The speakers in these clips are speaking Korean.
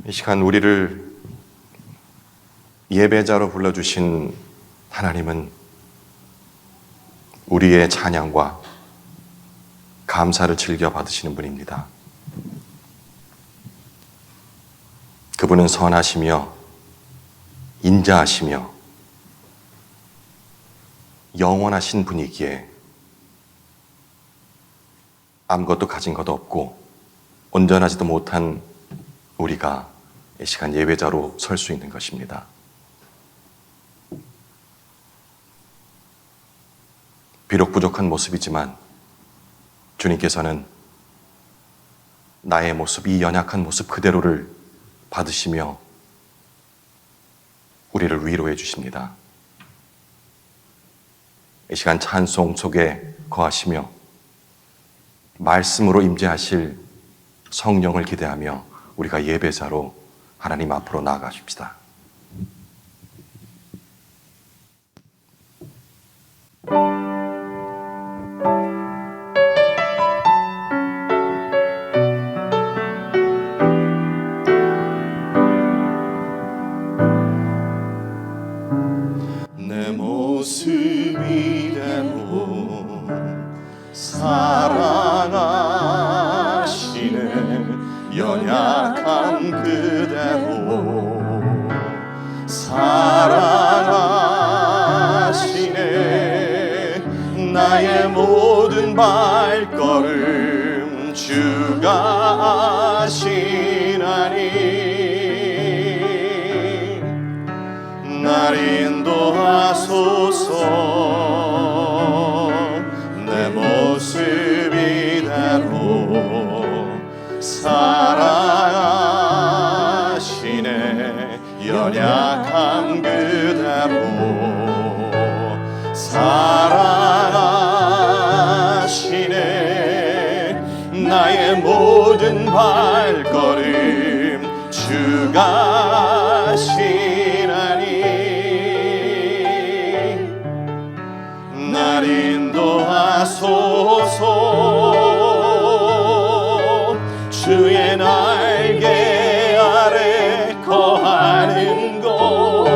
이 시간 우리를 예배자로 불러주신 하나님은 우리의 찬양과 감사를 즐겨 받으시는 분입니다. 그분은 선하시며 인자하시며 영원하신 분이기에 아무것도 가진 것도 없고 온전하지도 못한 우리가 이 시간 예배자로 설 수 있는 것입니다. 비록 부족한 모습이지만 주님께서는 나의 모습, 이 연약한 모습 그대로를 받으시며 우리를 위로해 주십니다. 이 시간 찬송 속에 거하시며 말씀으로 임재하실 성령을 기대하며 우리가 예배자로 하나님 앞으로 나아가십시다. 내 모습 이대로 사랑하시네, 연약한 그대로 사랑하시네. 나의 모든 발걸음 주가 아시나니 날 인도하소서. 내 모습 이대로 사랑하시네, 연약한 그대로 사랑하시네. 나의 모든 발걸음 주가 아시나니 날 인도하소서. 주의 날개 아래 거하는 곳,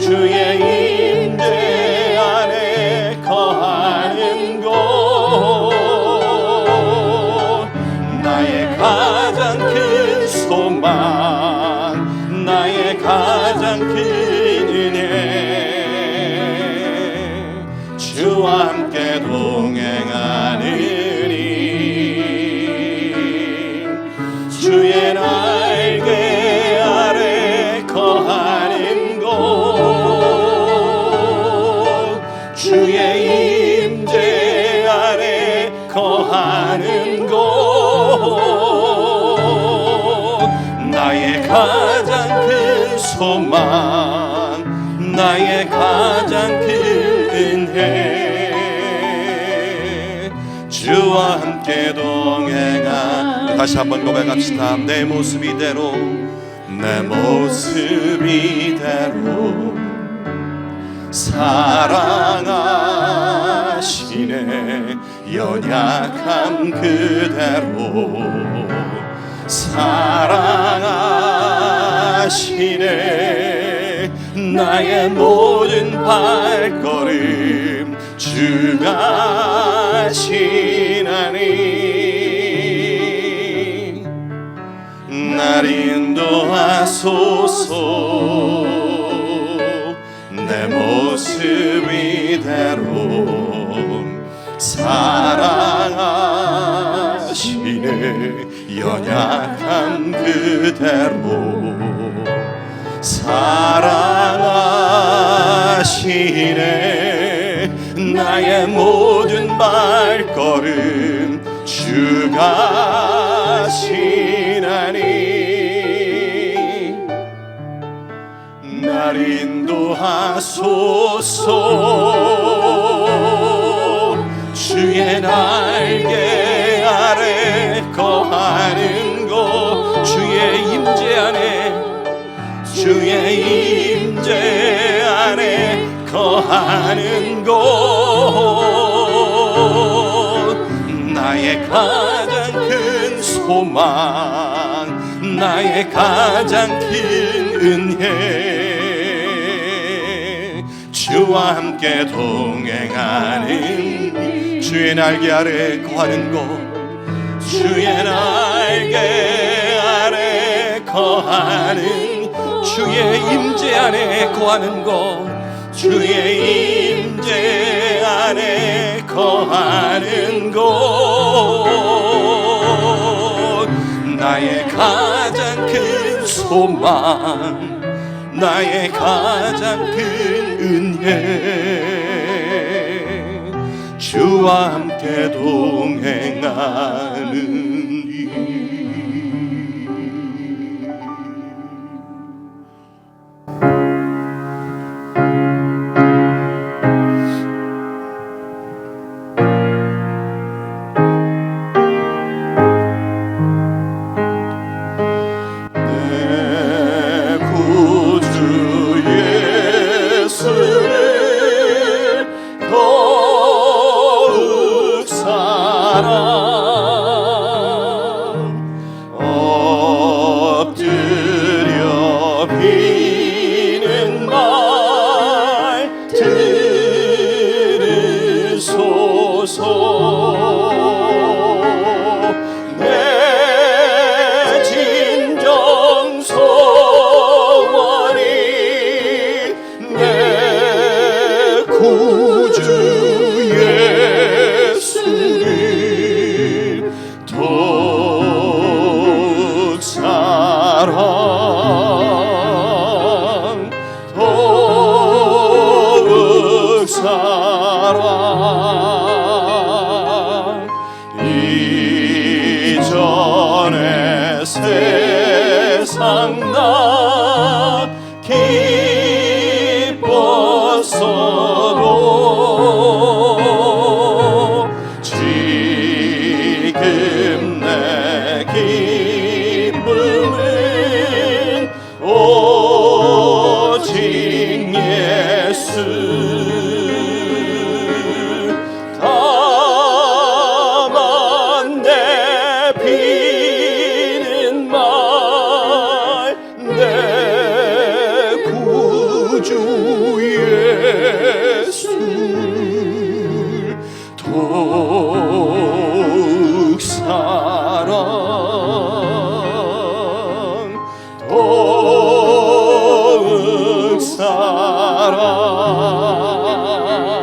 주의 임재 안에 거하는 곳, 나의 가장 큰 소망, 나의 가장 큰 은혜, 주와 함께 동행하는 주의 날개 아래 거하는 곳, 주의 임재 아래 거하는 곳, 나의 가장 큰 소망, 나의 가장 큰 은혜, 주와 함께 동행하. 다시 한번 고백합시다. 내 모습 이대로, 내 모습 이대로 사랑하시네, 연약한 그대로 사랑하시네. 나의 모든 발걸음 주가 아시나니 날 인도하소서. 내 모습 이대로 사랑하시네, 연약한 그대로 사랑하시네. 나의 모든 발걸음 주가 아시나니 날 인도하소서. 주의 날개 아래 거하는 곳, 주의 임재 안에, 주의 임재 안에 거하는 곳, 나의 가장 큰 소망, 소망 나의 가장 큰 은혜 주와 함께 동행하는 주의 날개 아래 거하는 곳 주의 날개 아래 거하는 주의 임재 안에 거하는 곳 주의 임재 안에 거하는 곳 나의 가장 큰 소망 나의 가장 큰 은혜 주와 함께 동행하는 이 엎드려 비는 말 들으소서 내 진정 소원이 내 구주 예수를 더욱 사랑 더욱 사랑 이전의 세상 나 기뻤어도 지금 내 기쁨은 오직 예수 다만 내 비는 말 내 구주 예수를 더욱 사랑 더욱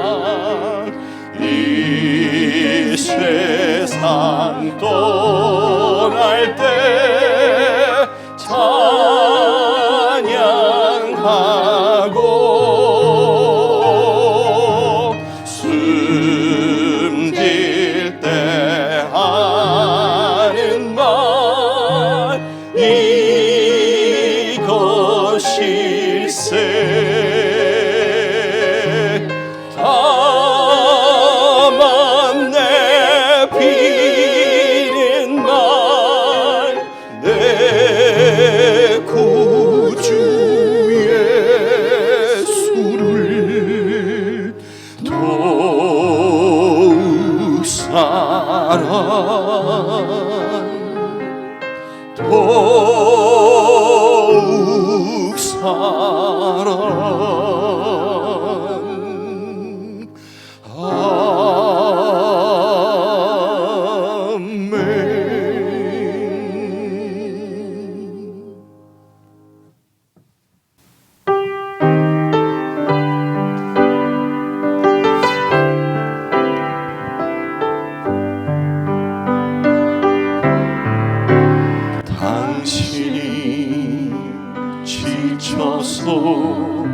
사랑 이 세상 떠날 때 찬양하고 숨질 때 하는 말 이것일세 다만 내 비는 말 내 구주 예수를 더욱 사랑 더욱 사랑 아멘. 당신이 지쳐서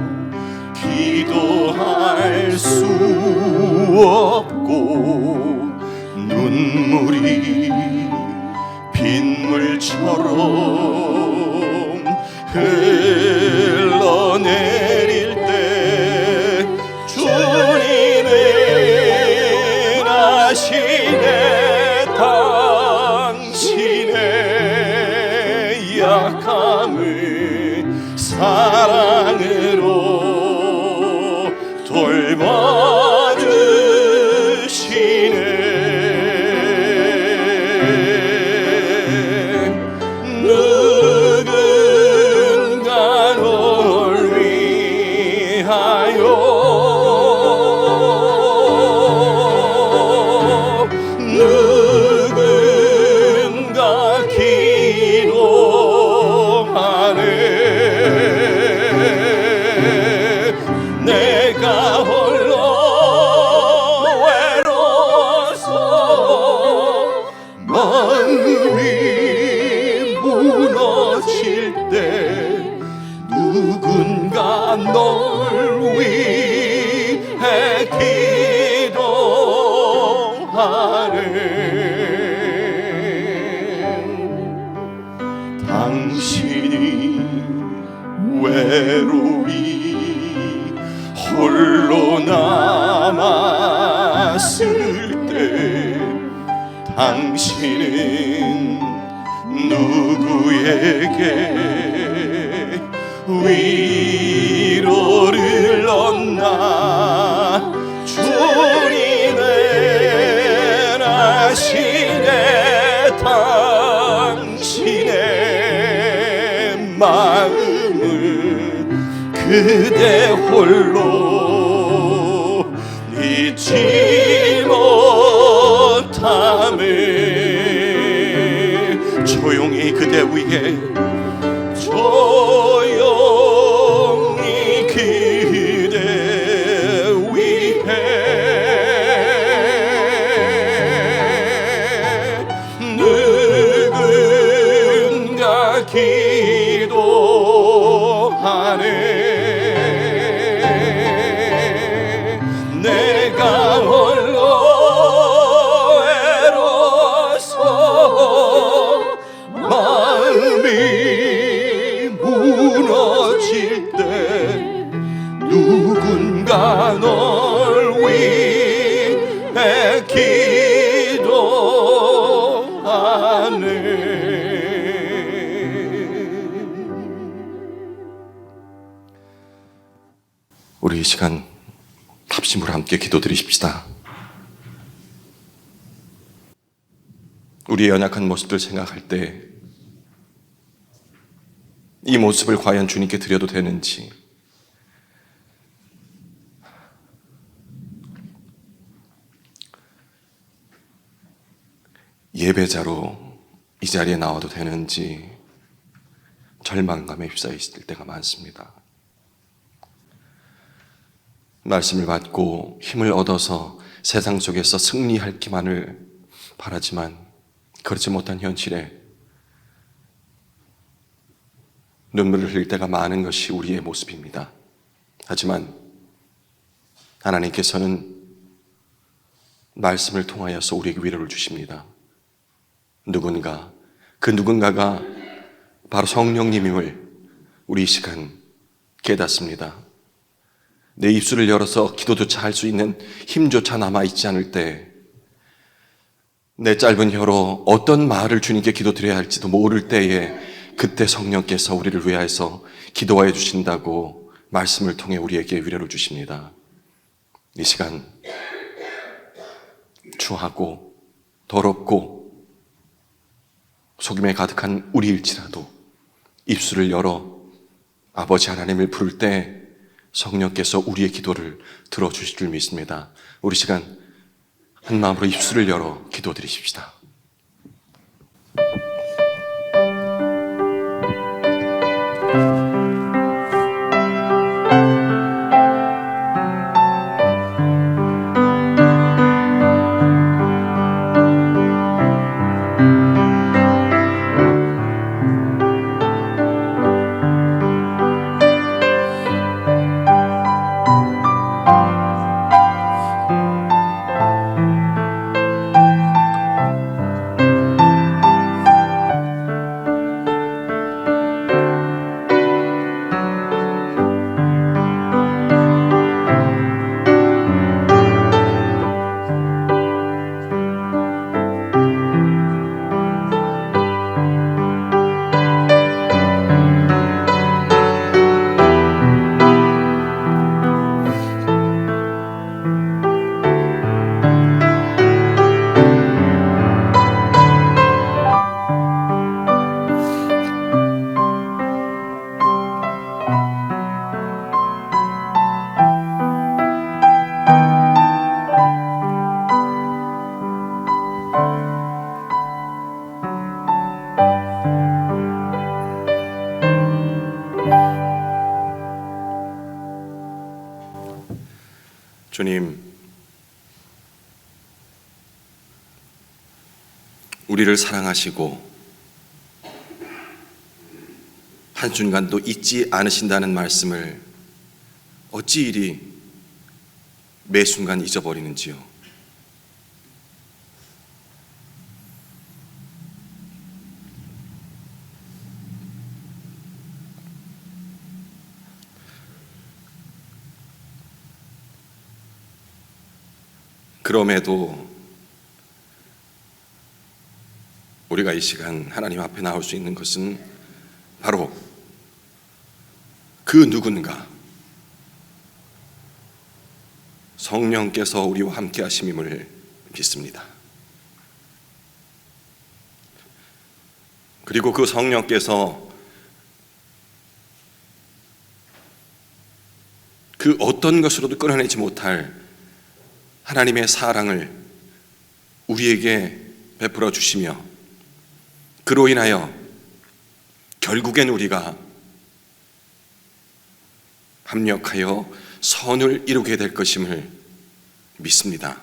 마음이 무너질 때 누군가 널 위해 기도하네. 당신이 외로이 홀로 남았을 때 당신은 누구에게 위로를 얻나. 주님의 나시네 당신의 마음을 그대 홀로 잊지 못함에 조용히 그대 위에 조용히 그대 위에 누군가 기도하네. 내가 홀로 외로워서 마음이 무너질 때 누군가 널 위해 기도하네. 우리 이 시간 합심으로 함께 기도드리십시다. 우리의 연약한 모습들 생각할 때 이 모습을 과연 주님께 드려도 되는지, 예배자로 이 자리에 나와도 되는지 절망감에 휩싸여 있을 때가 많습니다. 말씀을 받고 힘을 얻어서 세상 속에서 승리할 기만을 바라지만 그렇지 못한 현실에 눈물을 흘릴 때가 많은 것이 우리의 모습입니다. 하지만 하나님께서는 말씀을 통하여서 우리에게 위로를 주십니다. 그 누군가가 바로 성령님임을 우리 이 시간 깨닫습니다. 내 입술을 열어서 기도조차 할 수 있는 힘조차 남아있지 않을 때, 내 짧은 혀로 어떤 말을 주님께 기도드려야 할지도 모를 때에 그때 성령께서 우리를 위하여서 기도하여 주신다고 말씀을 통해 우리에게 위로를 주십니다. 이 시간 추하고 더럽고 속임에 가득한 우리일지라도 입술을 열어 아버지 하나님을 부를 때 성령께서 우리의 기도를 들어주실 줄 믿습니다. 우리 시간 한 마음으로 입술을 열어 기도드리십시다. 주님, 우리를 사랑하시고 한순간도 잊지 않으신다는 말씀을 어찌 이리 매 순간 잊어버리는지요. 그럼에도 우리가 이 시간 하나님 앞에 나올 수 있는 것은 바로 그 누군가 성령께서 우리와 함께 하심임을 믿습니다. 그리고 그 성령께서 그 어떤 것으로도 끊어내지 못할 하나님의 사랑을 우리에게 베풀어 주시며 그로 인하여 결국엔 우리가 합력하여 선을 이루게 될 것임을 믿습니다.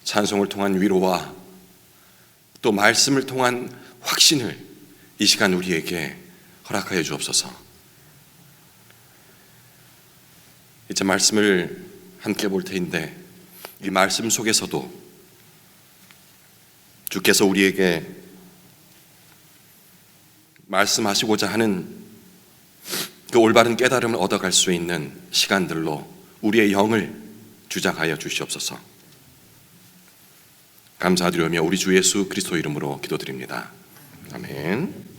찬송을 통한 위로와 또 말씀을 통한 확신을 이 시간 우리에게 허락하여 주옵소서. 이제 말씀을 함께 볼 테인데 이 말씀 속에서도 주께서 우리에게 말씀하시고자 하는 그 올바른 깨달음을 얻어갈 수 있는 시간들로 우리의 영을 주장하여 주시옵소서. 감사드리며 우리 주 예수 그리스도 이름으로 기도드립니다. 아멘.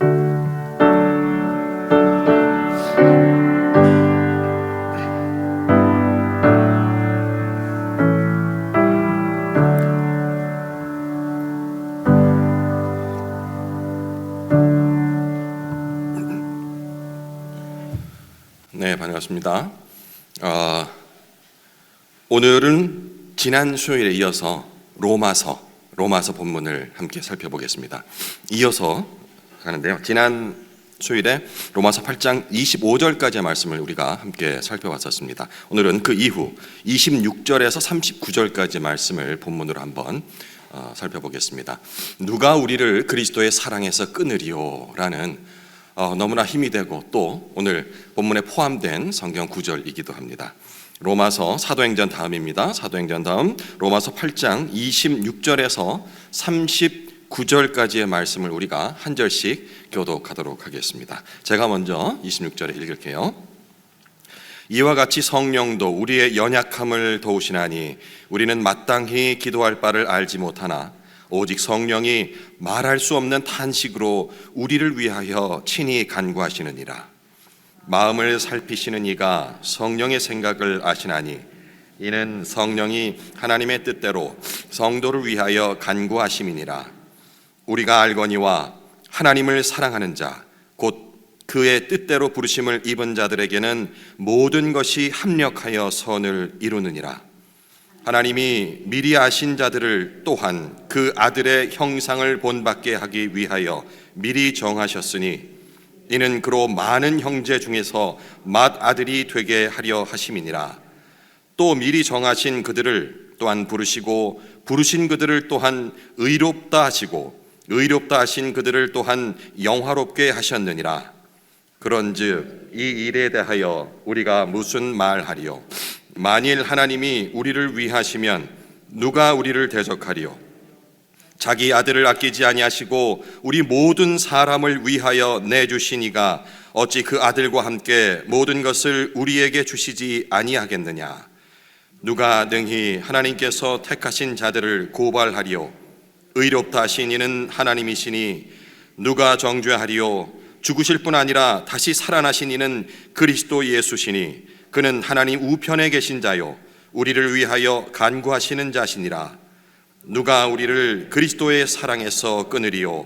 네, 반갑습니다. 오늘은 지난 수요일에 이어서 로마서 본문을 함께 살펴보겠습니다. 이어서 가는데요. 지난 수요일에 로마서 8장 25절까지의 말씀을 우리가 함께 살펴봤었습니다. 오늘은 그 이후 26절에서 39절까지의 말씀을 본문으로 한번 살펴보겠습니다. 누가 우리를 그리스도의 사랑에서 끊으리요? 라는 너무나 힘이 되고 또 오늘 본문에 포함된 성경 구절이기도 합니다. 로마서 사도행전 다음입니다. 사도행전 다음 로마서 8장 26절에서 39절까지의 말씀을 우리가 한 절씩 교독하도록 하겠습니다. 제가 먼저 26절에 읽을게요. 이와 같이 성령도 우리의 연약함을 도우시나니 우리는 마땅히 기도할 바를 알지 못하나 오직 성령이 말할 수 없는 탄식으로 우리를 위하여 친히 간구하시느니라. 마음을 살피시는 이가 성령의 생각을 아시나니 이는 성령이 하나님의 뜻대로 성도를 위하여 간구하심이니라. 우리가 알거니와 하나님을 사랑하는 자 곧 그의 뜻대로 부르심을 입은 자들에게는 모든 것이 합력하여 선을 이루느니라. 하나님이 미리 아신 자들을 또한 그 아들의 형상을 본받게 하기 위하여 미리 정하셨으니 이는 그로 많은 형제 중에서 맏아들이 되게 하려 하심이니라. 또 미리 정하신 그들을 또한 부르시고 부르신 그들을 또한 의롭다 하시고 의롭다 하신 그들을 또한 영화롭게 하셨느니라. 그런즉 이 일에 대하여 우리가 무슨 말하리요? 만일 하나님이 우리를 위하시면 누가 우리를 대적하리요? 자기 아들을 아끼지 아니하시고 우리 모든 사람을 위하여 내주신 이가 어찌 그 아들과 함께 모든 것을 우리에게 주시지 아니하겠느냐? 누가 능히 하나님께서 택하신 자들을 고발하리요? 의롭다 하신 이는 하나님이시니 누가 정죄하리요? 죽으실 뿐 아니라 다시 살아나신 이는 그리스도 예수시니 그는 하나님 우편에 계신 자요 우리를 위하여 간구하시는 자시니라. 누가 우리를 그리스도의 사랑에서 끊으리요?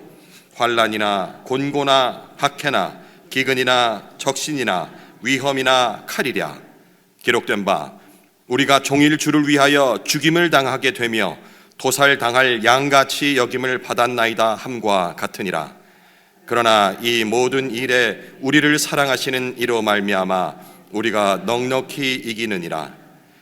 환난이나 곤고나 박해나 기근이나 적신이나 위험이나 칼이랴. 기록된 바 우리가 종일 주를 위하여 죽임을 당하게 되며 도살당할 양같이 여김을 받았나이다 함과 같으니라. 그러나 이 모든 일에 우리를 사랑하시는 이로 말미암아 우리가 넉넉히 이기느니라.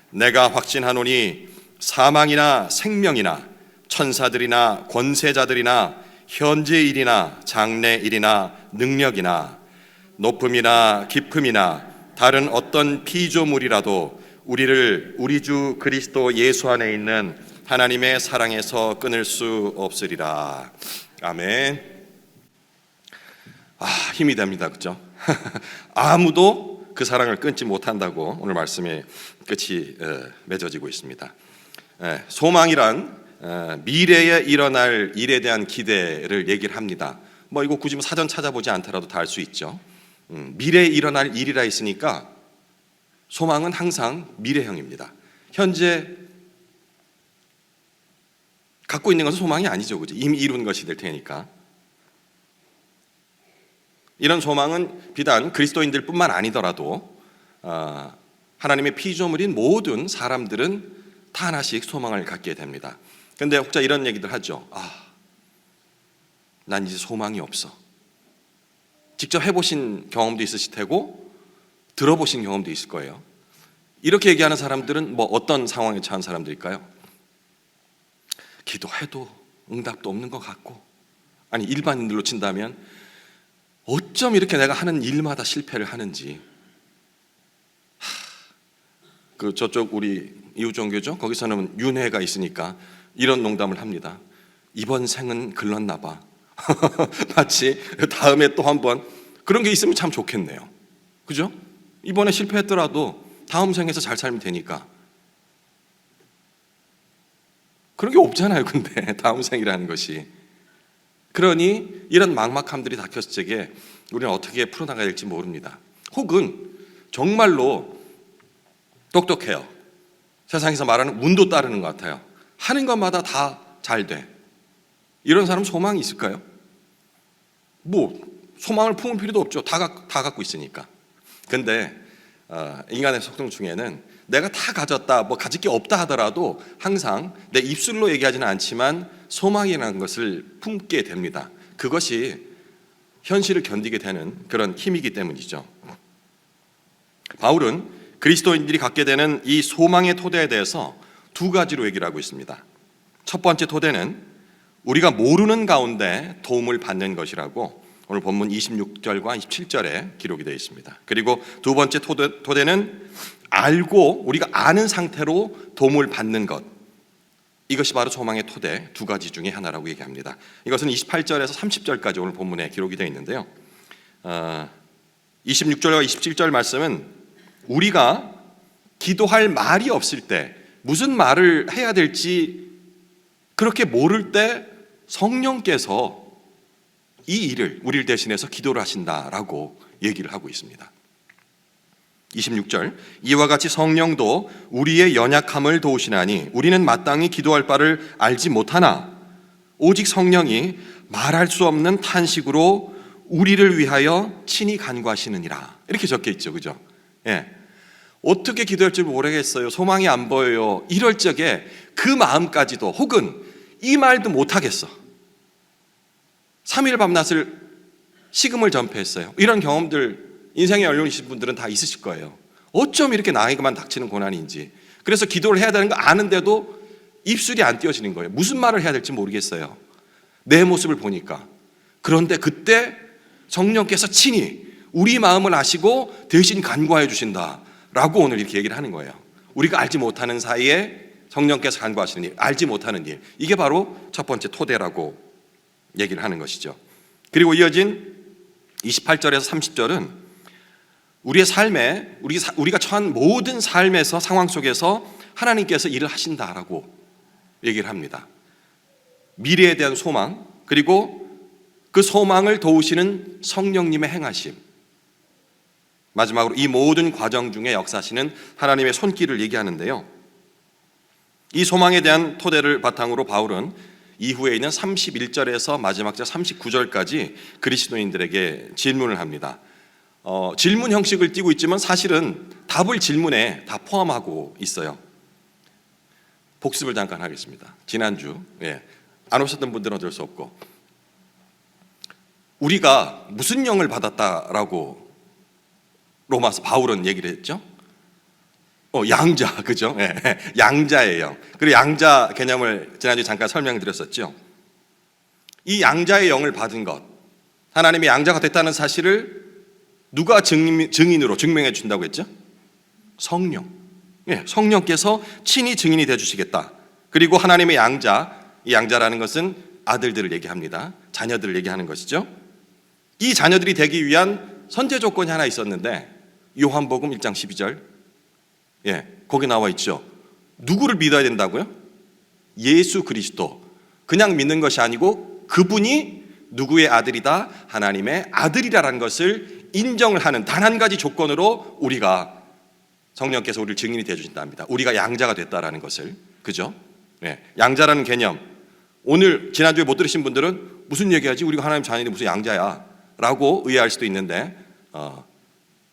내가 확신하노니 사망이나 생명이나 천사들이나 권세자들이나 현재일이나 장래일이나 능력이나 높음이나 깊음이나 다른 어떤 피조물이라도 우리를 우리 주 그리스도 예수 안에 있는 하나님의 사랑에서 끊을 수 없으리라. 아멘. 힘이 됩니다, 그렇죠? 아무도 그 사랑을 끊지 못한다고 오늘 말씀의 끝이 맺어지고 있습니다. 소망이란 미래에 일어날 일에 대한 기대를 얘기를 합니다. 이거 굳이 사전 찾아보지 않더라도 다 알 수 있죠. 미래에 일어날 일이라 했으니까 소망은 항상 미래형입니다. 현재 갖고 있는 것은 소망이 아니죠, 그죠? 이미 이룬 것이 될 테니까. 이런 소망은 비단 그리스도인들뿐만 아니더라도 하나님의 피조물인 모든 사람들은 다 하나씩 소망을 갖게 됩니다. 그런데 혹자 이런 얘기들 하죠. 난 이제 소망이 없어. 직접 해보신 경험도 있으실 테고 들어보신 경험도 있을 거예요. 이렇게 얘기하는 사람들은 어떤 상황에 처한 사람들일까요? 기도해도 응답도 없는 것 같고, 아니 일반인들로 친다면 어쩜 이렇게 내가 하는 일마다 실패를 하는지. 저쪽 우리 이웃종교죠? 거기서는 윤회가 있으니까 이런 농담을 합니다. 이번 생은 글렀나 봐. 마치 다음에 또 한번 그런 게 있으면 참 좋겠네요. 그죠? 이번에 실패했더라도 다음 생에서 잘 살면 되니까. 그런 게 없잖아요, 근데 다음 생이라는 것이. 그러니 이런 막막함들이 닥쳤을 적에 우리는 어떻게 풀어나가야 될지 모릅니다. 혹은 정말로 똑똑해요. 세상에서 말하는 운도 따르는 것 같아요. 하는 것마다 다 잘 돼. 이런 사람 소망이 있을까요? 소망을 품을 필요도 없죠. 다 갖고 있으니까. 근데 인간의 속성 중에는 내가 다 가졌다, 가질 게 없다 하더라도 항상 내 입술로 얘기하지는 않지만 소망이라는 것을 품게 됩니다. 그것이 현실을 견디게 되는 그런 힘이기 때문이죠. 바울은 그리스도인들이 갖게 되는 이 소망의 토대에 대해서 두 가지로 얘기를 하고 있습니다. 첫 번째 토대는 우리가 모르는 가운데 도움을 받는 것이라고 오늘 본문 26절과 27절에 기록이 되어 있습니다. 그리고 두 번째 토대는 알고 우리가 아는 상태로 도움을 받는 것, 이것이 바로 소망의 토대 두 가지 중에 하나라고 얘기합니다. 이것은 28절에서 30절까지 오늘 본문에 기록이 되어 있는데요. 26절과 27절 말씀은 우리가 기도할 말이 없을 때, 무슨 말을 해야 될지 그렇게 모를 때 성령께서 이 일을 우리를 대신해서 기도를 하신다라고 얘기를 하고 있습니다. 26절, 이와 같이 성령도 우리의 연약함을 도우시나니 우리는 마땅히 기도할 바를 알지 못하나 오직 성령이 말할 수 없는 탄식으로 우리를 위하여 친히 간구하시느니라. 이렇게 적혀 있죠, 그죠? 어떻게 기도할 줄 모르겠어요, 소망이 안 보여요, 이럴 적에 그 마음까지도, 혹은 이 말도 못하겠어, 3일 밤낮을 식음을 전폐했어요, 이런 경험들 인생에 연륜이신 분들은 다 있으실 거예요. 어쩜 이렇게 나에게만 닥치는 고난인지. 그래서 기도를 해야 되는 거 아는데도 입술이 안 띄어지는 거예요. 무슨 말을 해야 될지 모르겠어요, 내 모습을 보니까. 그런데 그때 성령께서 친히 우리 마음을 아시고 대신 간구해 주신다라고 오늘 이렇게 얘기를 하는 거예요. 우리가 알지 못하는 사이에 성령께서 간구하시는 일, 알지 못하는 일, 이게 바로 첫 번째 토대라고 얘기를 하는 것이죠. 그리고 이어진 28절에서 30절은 우리의 삶에, 우리가 처한 모든 삶에서, 상황 속에서 하나님께서 일을 하신다라고 얘기를 합니다. 미래에 대한 소망, 그리고 그 소망을 도우시는 성령님의 행하심, 마지막으로 이 모든 과정 중에 역사하시는 하나님의 손길을 얘기하는데요. 이 소망에 대한 토대를 바탕으로 바울은 이후에 있는 31절에서 마지막 절 39절까지 그리스도인들에게 질문을 합니다. 질문 형식을 띠고 있지만 사실은 답을 질문에 다 포함하고 있어요. 복습을 잠깐 하겠습니다. 지난주 안 오셨던 분들은 어쩔 수 없고, 우리가 무슨 영을 받았다라고 로마서 바울은 얘기를 했죠? 양자, 그죠? 예, 양자의 영. 그리고 양자 개념을 지난주에 잠깐 설명드렸었죠. 이 양자의 영을 받은 것, 하나님이 양자가 됐다는 사실을 누가 증인으로 증명해 준다고 했죠? 성령. 예, 성령께서 친히 증인이 되어 주시겠다. 그리고 하나님의 양자, 이 양자라는 것은 아들들을 얘기합니다. 자녀들을 얘기하는 것이죠. 이 자녀들이 되기 위한 선제 조건이 하나 있었는데 요한복음 1장 12절, 예, 거기 나와 있죠. 누구를 믿어야 된다고요? 예수 그리스도. 그냥 믿는 것이 아니고 그분이 누구의 아들이다? 하나님의 아들이라는 것을 인정을 하는 단 한 가지 조건으로 우리가 성령께서 우리를 증인이 되어 주신답니다. 우리가 양자가 됐다라는 것을. 그죠? 네. 양자라는 개념. 오늘 지난주에 못 들으신 분들은 무슨 얘기하지? 우리가 하나님 자녀인데 무슨 양자야? 라고 의아할 수도 있는데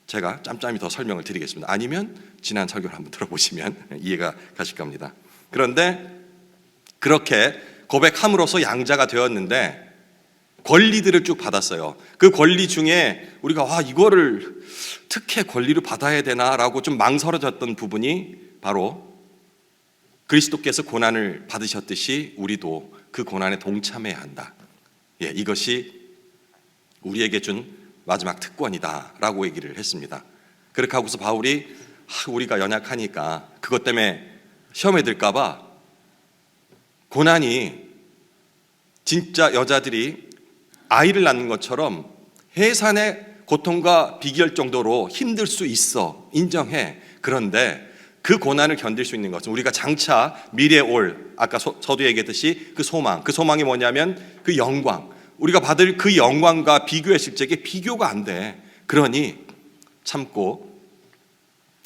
제가 짬짬이 더 설명을 드리겠습니다. 아니면 지난 설교를 한번 들어보시면 이해가 가실 겁니다. 그런데 그렇게 고백함으로써 양자가 되었는데 권리들을 쭉 받았어요. 그 권리 중에 우리가 이거를 특혜 권리를 받아야 되나라고 좀 망설여졌던 부분이 바로 그리스도께서 고난을 받으셨듯이 우리도 그 고난에 동참해야 한다. 예, 이것이 우리에게 준 마지막 특권이다라고 얘기를 했습니다. 그렇게 하고서 바울이 우리가 연약하니까 그것 때문에 시험에 들까봐 고난이 진짜 여자들이 아이를 낳는 것처럼 해산의 고통과 비교할 정도로 힘들 수 있어. 인정해. 그런데 그 고난을 견딜 수 있는 것은 우리가 장차 미래에 올, 아까 서두에 얘기했듯이 그 소망이 뭐냐면 그 영광, 우리가 받을 그 영광과 비교했을 적에 비교가 안 돼. 그러니 참고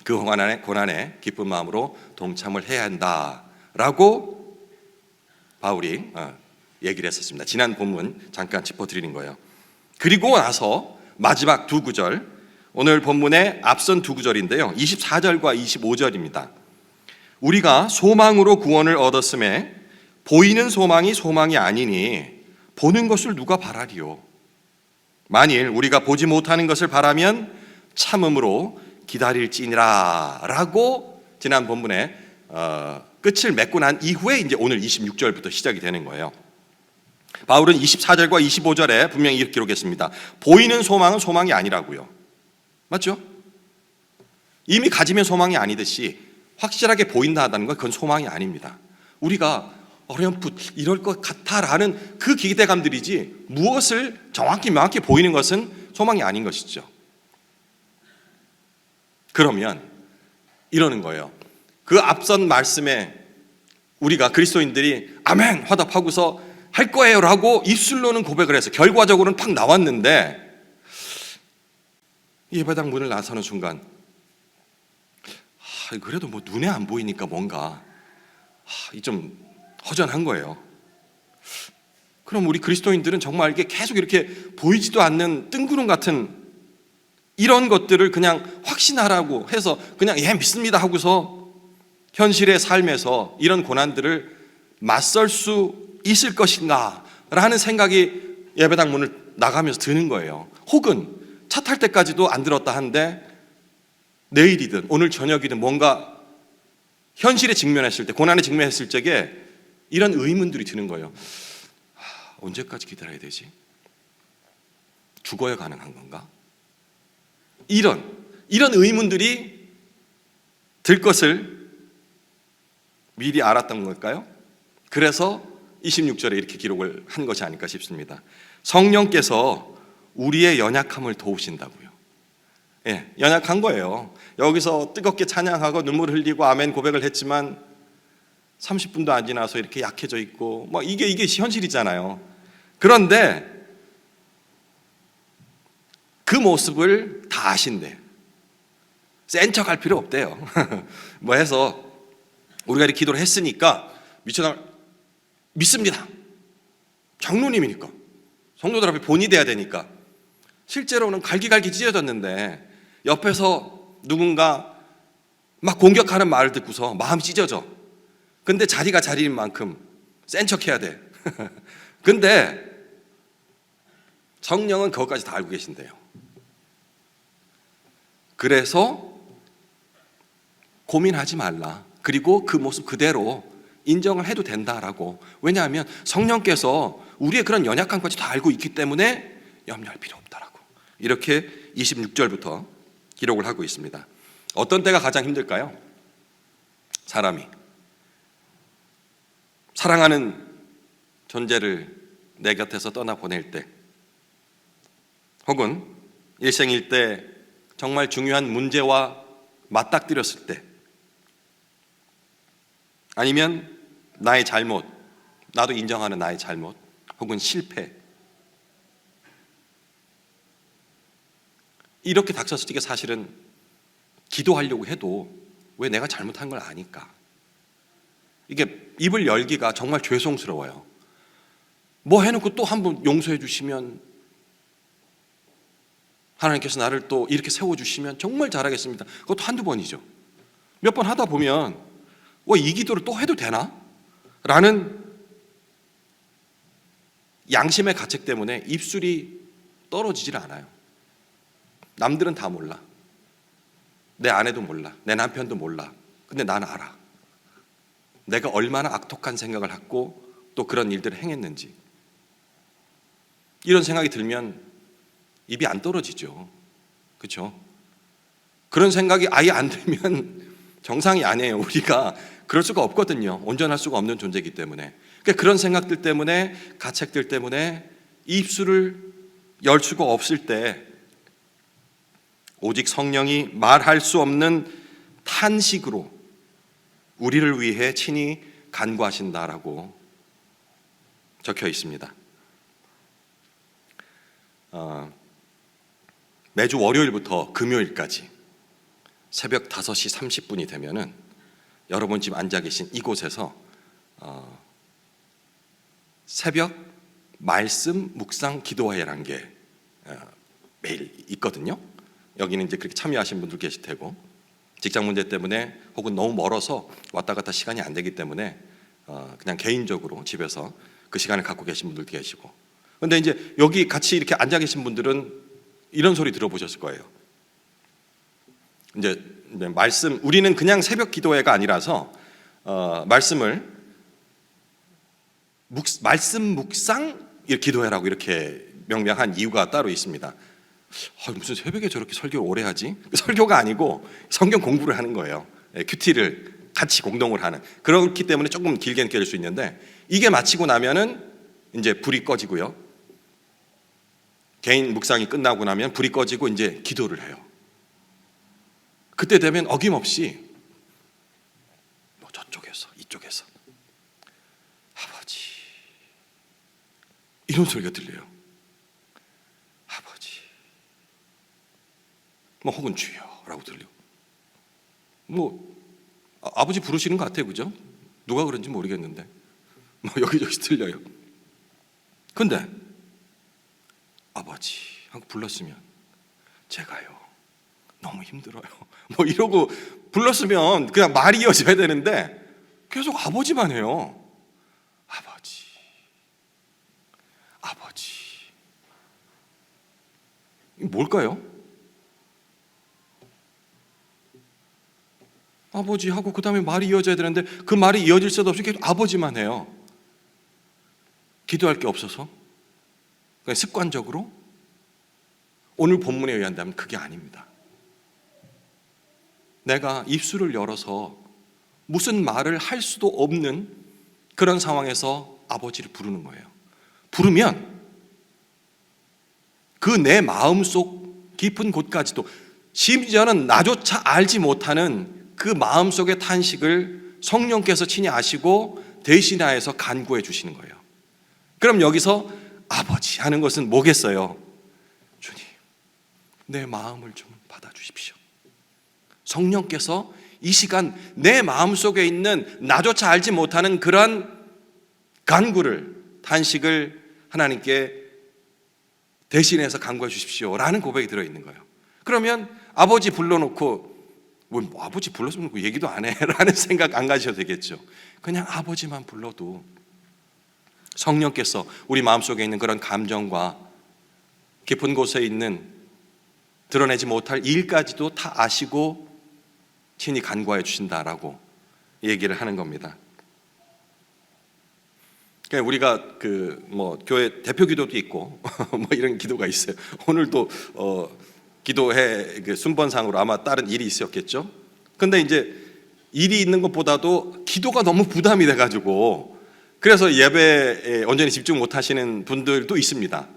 그 고난에 기쁜 마음으로 동참을 해야 한다라고 바울이 얘기를 했었습니다. 지난 본문 잠깐 짚어드리는 거예요. 그리고 나서 마지막 두 구절, 오늘 본문의 앞선 두 구절인데요, 24절과 25절입니다. 우리가 소망으로 구원을 얻었음에 보이는 소망이 소망이 아니니 보는 것을 누가 바라리요. 만일 우리가 보지 못하는 것을 바라면 참음으로 기다릴지니라 라고 지난 본문에 끝을 맺고 난 이후에 이제 오늘 26절부터 시작이 되는 거예요. 바울은 24절과 25절에 분명히 이렇게 기록했습니다. 보이는 소망은 소망이 아니라고요. 맞죠? 이미 가지면 소망이 아니듯이 확실하게 보인다 하다는 건 그건 소망이 아닙니다. 우리가 어렴풋 이럴 것 같아라는 그 기대감들이지 무엇을 정확히 명확히 보이는 것은 소망이 아닌 것이죠. 그러면 이러는 거예요. 그 앞선 말씀에 우리가 그리스도인들이 아멘 화답하고서 할 거예요 라고 입술로는 고백을 해서 결과적으로는 팍 나왔는데 예배당 문을 나서는 순간 그래도 뭐 눈에 안 보이니까 뭔가 좀 허전한 거예요. 그럼 우리 그리스도인들은 정말 이게 계속 이렇게 보이지도 않는 뜬구름 같은 이런 것들을 그냥 확신하라고 해서 그냥 믿습니다 하고서 현실의 삶에서 이런 고난들을 맞설 수 있을 것인가 라는 생각이 예배당 문을 나가면서 드는 거예요. 혹은 차 탈 때까지도 안 들었다 하는데 내일이든 오늘 저녁이든 뭔가 현실에 직면했을 때, 고난에 직면했을 적에 이런 의문들이 드는 거예요. 언제까지 기다려야 되지? 죽어야 가능한 건가? 이런 의문들이 들 것을 미리 알았던 걸까요? 그래서 26절에 이렇게 기록을 한 것이 아닐까 싶습니다. 성령께서 우리의 연약함을 도우신다고요. 예, 연약한 거예요. 여기서 뜨겁게 찬양하고 눈물 흘리고 아멘 고백을 했지만 30분도 안 지나서 이렇게 약해져 있고 이게 현실이잖아요. 그런데 그 모습을 다 아신대. 센 척 할 필요 없대요. 해서 우리가 이렇게 기도를 했으니까 미쳐나 믿습니다. 장로님이니까 성도들 앞에 본이 돼야 되니까. 실제로는 갈기갈기 찢어졌는데 옆에서 누군가 막 공격하는 말을 듣고서 마음이 찢어져. 근데 자리가 자리인 만큼 센 척 해야 돼. 근데 성령은 그것까지 다 알고 계신대요. 그래서 고민하지 말라. 그리고 그 모습 그대로 인정을 해도 된다라고. 왜냐하면 성령께서 우리의 그런 연약함까지 다 알고 있기 때문에 염려할 필요 없다라고. 이렇게 26절부터 기록을 하고 있습니다. 어떤 때가 가장 힘들까요? 사람이 사랑하는 존재를 내 곁에서 떠나보낼 때, 혹은 일생일 때 정말 중요한 문제와 맞닥뜨렸을 때, 아니면 나의 잘못, 나도 인정하는 나의 잘못, 혹은 실패, 이렇게 닥쳤을 때 사실은 기도하려고 해도 왜 내가 잘못한 걸 아니까 이게 입을 열기가 정말 죄송스러워요. 뭐 해놓고 또 한 번 용서해 주시면, 하나님께서 나를 또 이렇게 세워주시면 정말 잘하겠습니다. 그것도 한두 번이죠. 몇 번 하다 보면 이 기도를 또 해도 되나? 라는 양심의 가책 때문에 입술이 떨어지질 않아요. 남들은 다 몰라. 내 아내도 몰라. 내 남편도 몰라. 근데 난 알아. 내가 얼마나 악독한 생각을 갖고 또 그런 일들을 행했는지. 이런 생각이 들면 입이 안 떨어지죠. 그렇죠? 그런 생각이 아예 안 들면 정상이 아니에요. 우리가 그럴 수가 없거든요. 온전할 수가 없는 존재이기 때문에. 그러니까 그런 생각들 때문에, 가책들 때문에 입술을 열 수가 없을 때 오직 성령이 말할 수 없는 탄식으로 우리를 위해 친히 간구하신다라고 적혀 있습니다. 매주 월요일부터 금요일까지 새벽 5시 30분이 되면은 여러분 지금 앉아 계신 이곳에서 새벽 말씀 묵상 기도회라는 게 매일 있거든요. 여기는 이제 그렇게 참여하신 분들 계실 테고, 직장 문제 때문에 혹은 너무 멀어서 왔다 갔다 시간이 안 되기 때문에 그냥 개인적으로 집에서 그 시간을 갖고 계신 분들도 계시고. 근데 이제 여기 같이 이렇게 앉아 계신 분들은 이런 소리 들어보셨을 거예요. 이제 말씀, 우리는 그냥 새벽 기도회가 아니라서 말씀을 말씀 묵상 기도회라고 이렇게 명명한 이유가 따로 있습니다. 무슨 새벽에 저렇게 설교를 오래 하지? 설교가 아니고 성경 공부를 하는 거예요. 큐티를 같이 공동을 하는. 그렇기 때문에 조금 길게 느껴질 수 있는데, 이게 마치고 나면은 이제 불이 꺼지고요. 개인 묵상이 끝나고 나면 불이 꺼지고 이제 기도를 해요. 그때 되면 어김없이 저쪽에서 이쪽에서 아버지 이런 소리가 들려요. 아버지, 혹은 주여라고 들려. 아버지 부르시는 것 같아요, 그죠? 누가 그런지 모르겠는데 여기저기 들려요. 근데 아버지 하고 불렀으면 제가요 너무 힘들어요 이러고 불렀으면 그냥 말이 이어져야 되는데 계속 아버지만 해요. 아버지, 아버지. 이게 뭘까요? 아버지 하고 그 다음에 말이 이어져야 되는데 그 말이 이어질 새도 없이 계속 아버지만 해요. 기도할 게 없어서? 그냥 습관적으로? 오늘 본문에 의한다면 그게 아닙니다. 내가 입술을 열어서 무슨 말을 할 수도 없는 그런 상황에서 아버지를 부르는 거예요. 부르면 그 내 마음속 깊은 곳까지도, 심지어는 나조차 알지 못하는 그 마음속의 탄식을 성령께서 친히 아시고 대신하여서 간구해 주시는 거예요. 그럼 여기서 아버지 하는 것은 뭐겠어요? 주님, 내 마음을 좀 받아주십시오. 성령께서 이 시간 내 마음속에 있는 나조차 알지 못하는 그러한 간구를, 탄식을 하나님께 대신해서 간구해 주십시오 라는 고백이 들어있는 거예요. 그러면 아버지 불러놓고 아버지 불렀으면 얘기도 안 해 라는 생각 안 가셔도 되겠죠. 그냥 아버지만 불러도 성령께서 우리 마음속에 있는 그런 감정과 깊은 곳에 있는 드러내지 못할 일까지도 다 아시고 친히 간구하여 주신다라고 얘기를 하는 겁니다. 그러니까 우리가 교회 대표 기도도 있고 뭐 이런 기도가 있어요. 오늘도 기도회 순번상으로 아마 다른 일이 있었겠죠. 근데 이제 일이 있는 것보다도 기도가 너무 부담이 돼가지고 그래서 예배에 온전히 집중 못하시는 분들도 있습니다.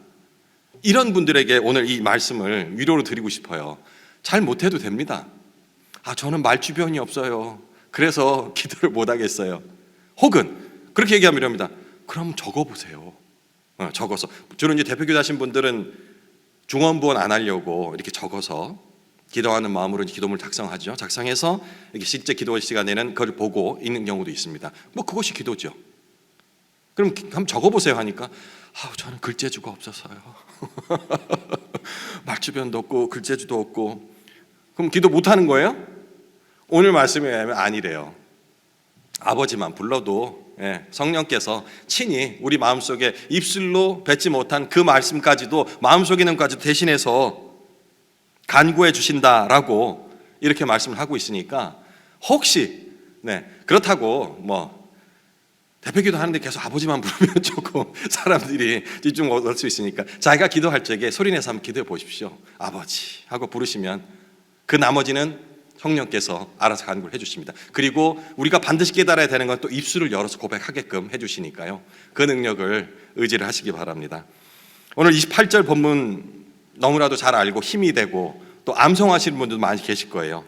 이런 분들에게 오늘 이 말씀을 위로로 드리고 싶어요. 잘 못해도 됩니다. 저는 말주변이 없어요. 그래서 기도를 못하겠어요. 혹은 그렇게 얘기하면 이럽니다. 그럼 적어보세요. 적어서. 주로 이제 대표기도 하신 분들은 중원부원 안 하려고 이렇게 적어서 기도하는 마음으로 기도문을 작성하죠. 작성해서 이렇게 실제 기도 시간에는 그걸 보고 읽는 경우도 있습니다. 뭐 그것이 기도죠. 그럼 한번 적어보세요 하니까 저는 글재주가 없어서요. 말주변도 없고 글재주도 없고. 그럼 기도 못하는 거예요? 오늘 말씀에 의하면 아니래요. 아버지만 불러도 성령께서 친히 우리 마음속에 입술로 뱉지 못한 그 말씀까지도 마음속에 있는까지 대신해서 간구해 주신다라고 이렇게 말씀을 하고 있으니까 혹시 그렇다고 뭐 대표기도 하는데 계속 아버지만 부르면 조금 사람들이 집중 못 할 수 있으니까 자기가 기도할 적에 소리내서 한번 기도해 보십시오. 아버지 하고 부르시면 그 나머지는 성령께서 알아서 간구를 해주십니다. 그리고 우리가 반드시 깨달아야 되는 건 또 입술을 열어서 고백하게끔 해주시니까요. 그 능력을 의지를 하시기 바랍니다. 오늘 28절 본문 너무나도 잘 알고 힘이 되고 또 암송하시는 분들도 많이 계실 거예요.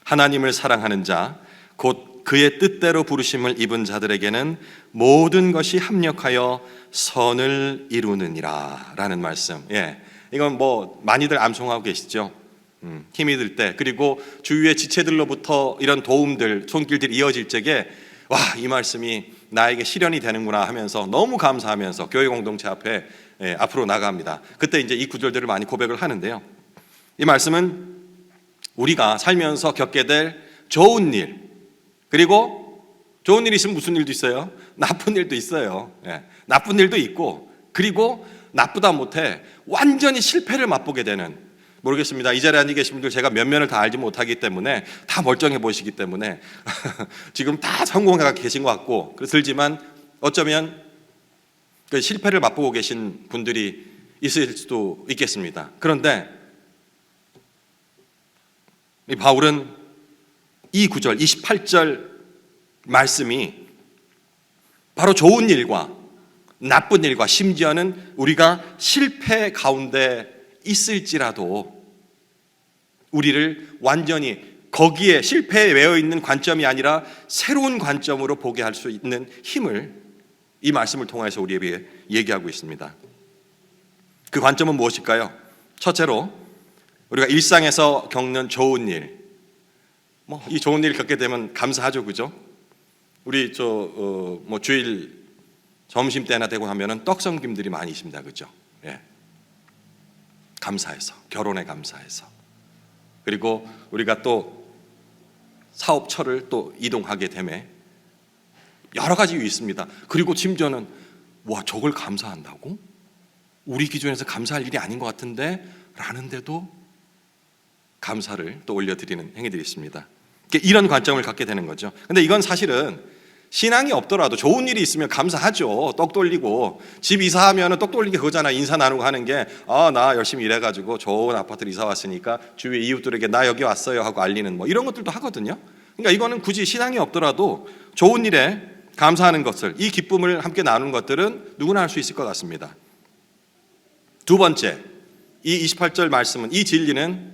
하나님을 사랑하는 자, 곧 그의 뜻대로 부르심을 입은 자들에게는 모든 것이 합력하여 선을 이루느니라 라는 말씀. 이건 뭐 많이들 암송하고 계시죠. 힘이 들 때, 그리고 주위의 지체들로부터 이런 도움들, 손길들이 이어질 적에 이 말씀이 나에게 실현이 되는구나 하면서 너무 감사하면서 교회 공동체 앞에 앞으로 나갑니다. 그때 이제 이 구절들을 많이 고백을 하는데요. 이 말씀은 우리가 살면서 겪게 될 좋은 일, 그리고 좋은 일이 있으면 무슨 일도 있어요? 나쁜 일도 있어요. 나쁜 일도 있고, 그리고 나쁘다 못해 완전히 실패를 맛보게 되는, 모르겠습니다. 이 자리에 앉아 계신 분들 제가 면면을 다 알지 못하기 때문에 다 멀쩡해 보이시기 때문에 지금 다 성공해 계신 것 같고 그렇지만 어쩌면 그 실패를 맛보고 계신 분들이 있을 수도 있겠습니다. 그런데 이 바울은 이 구절 28절 말씀이 바로 좋은 일과 나쁜 일과 심지어는 우리가 실패 가운데 있을지라도 우리를 완전히 거기에 실패에 매여 있는 관점이 아니라 새로운 관점으로 보게 할 수 있는 힘을 이 말씀을 통해서 우리에게 얘기하고 있습니다. 그 관점은 무엇일까요? 첫째로 우리가 일상에서 겪는 좋은 일, 이 좋은 일 겪게 되면 감사하죠, 그죠? 우리 주일 점심 때나 되고 하면은 떡성김들이 많이 있습니다, 그죠? 감사해서, 결혼에 감사해서. 그리고 우리가 또 사업처를 또 이동하게 되면 여러 가지 이유 있습니다. 그리고 심지어는 저걸 감사한다고? 우리 기준에서 감사할 일이 아닌 것 같은데 라는데도 감사를 또 올려드리는 행위들이 있습니다. 이런 관점을 갖게 되는 거죠. 근데 이건 사실은 신앙이 없더라도 좋은 일이 있으면 감사하죠. 떡 돌리고 집 이사하면 떡 돌리기 그거잖아. 인사 나누고 하는 게 나 열심히 일해가지고 좋은 아파트를 이사 왔으니까 주위에 이웃들에게 나 여기 왔어요 하고 알리는 이런 것들도 하거든요. 그러니까 이거는 굳이 신앙이 없더라도 좋은 일에 감사하는 것을, 이 기쁨을 함께 나누는 것들은 누구나 할 수 있을 것 같습니다. 두 번째, 이 28절 말씀은, 이 진리는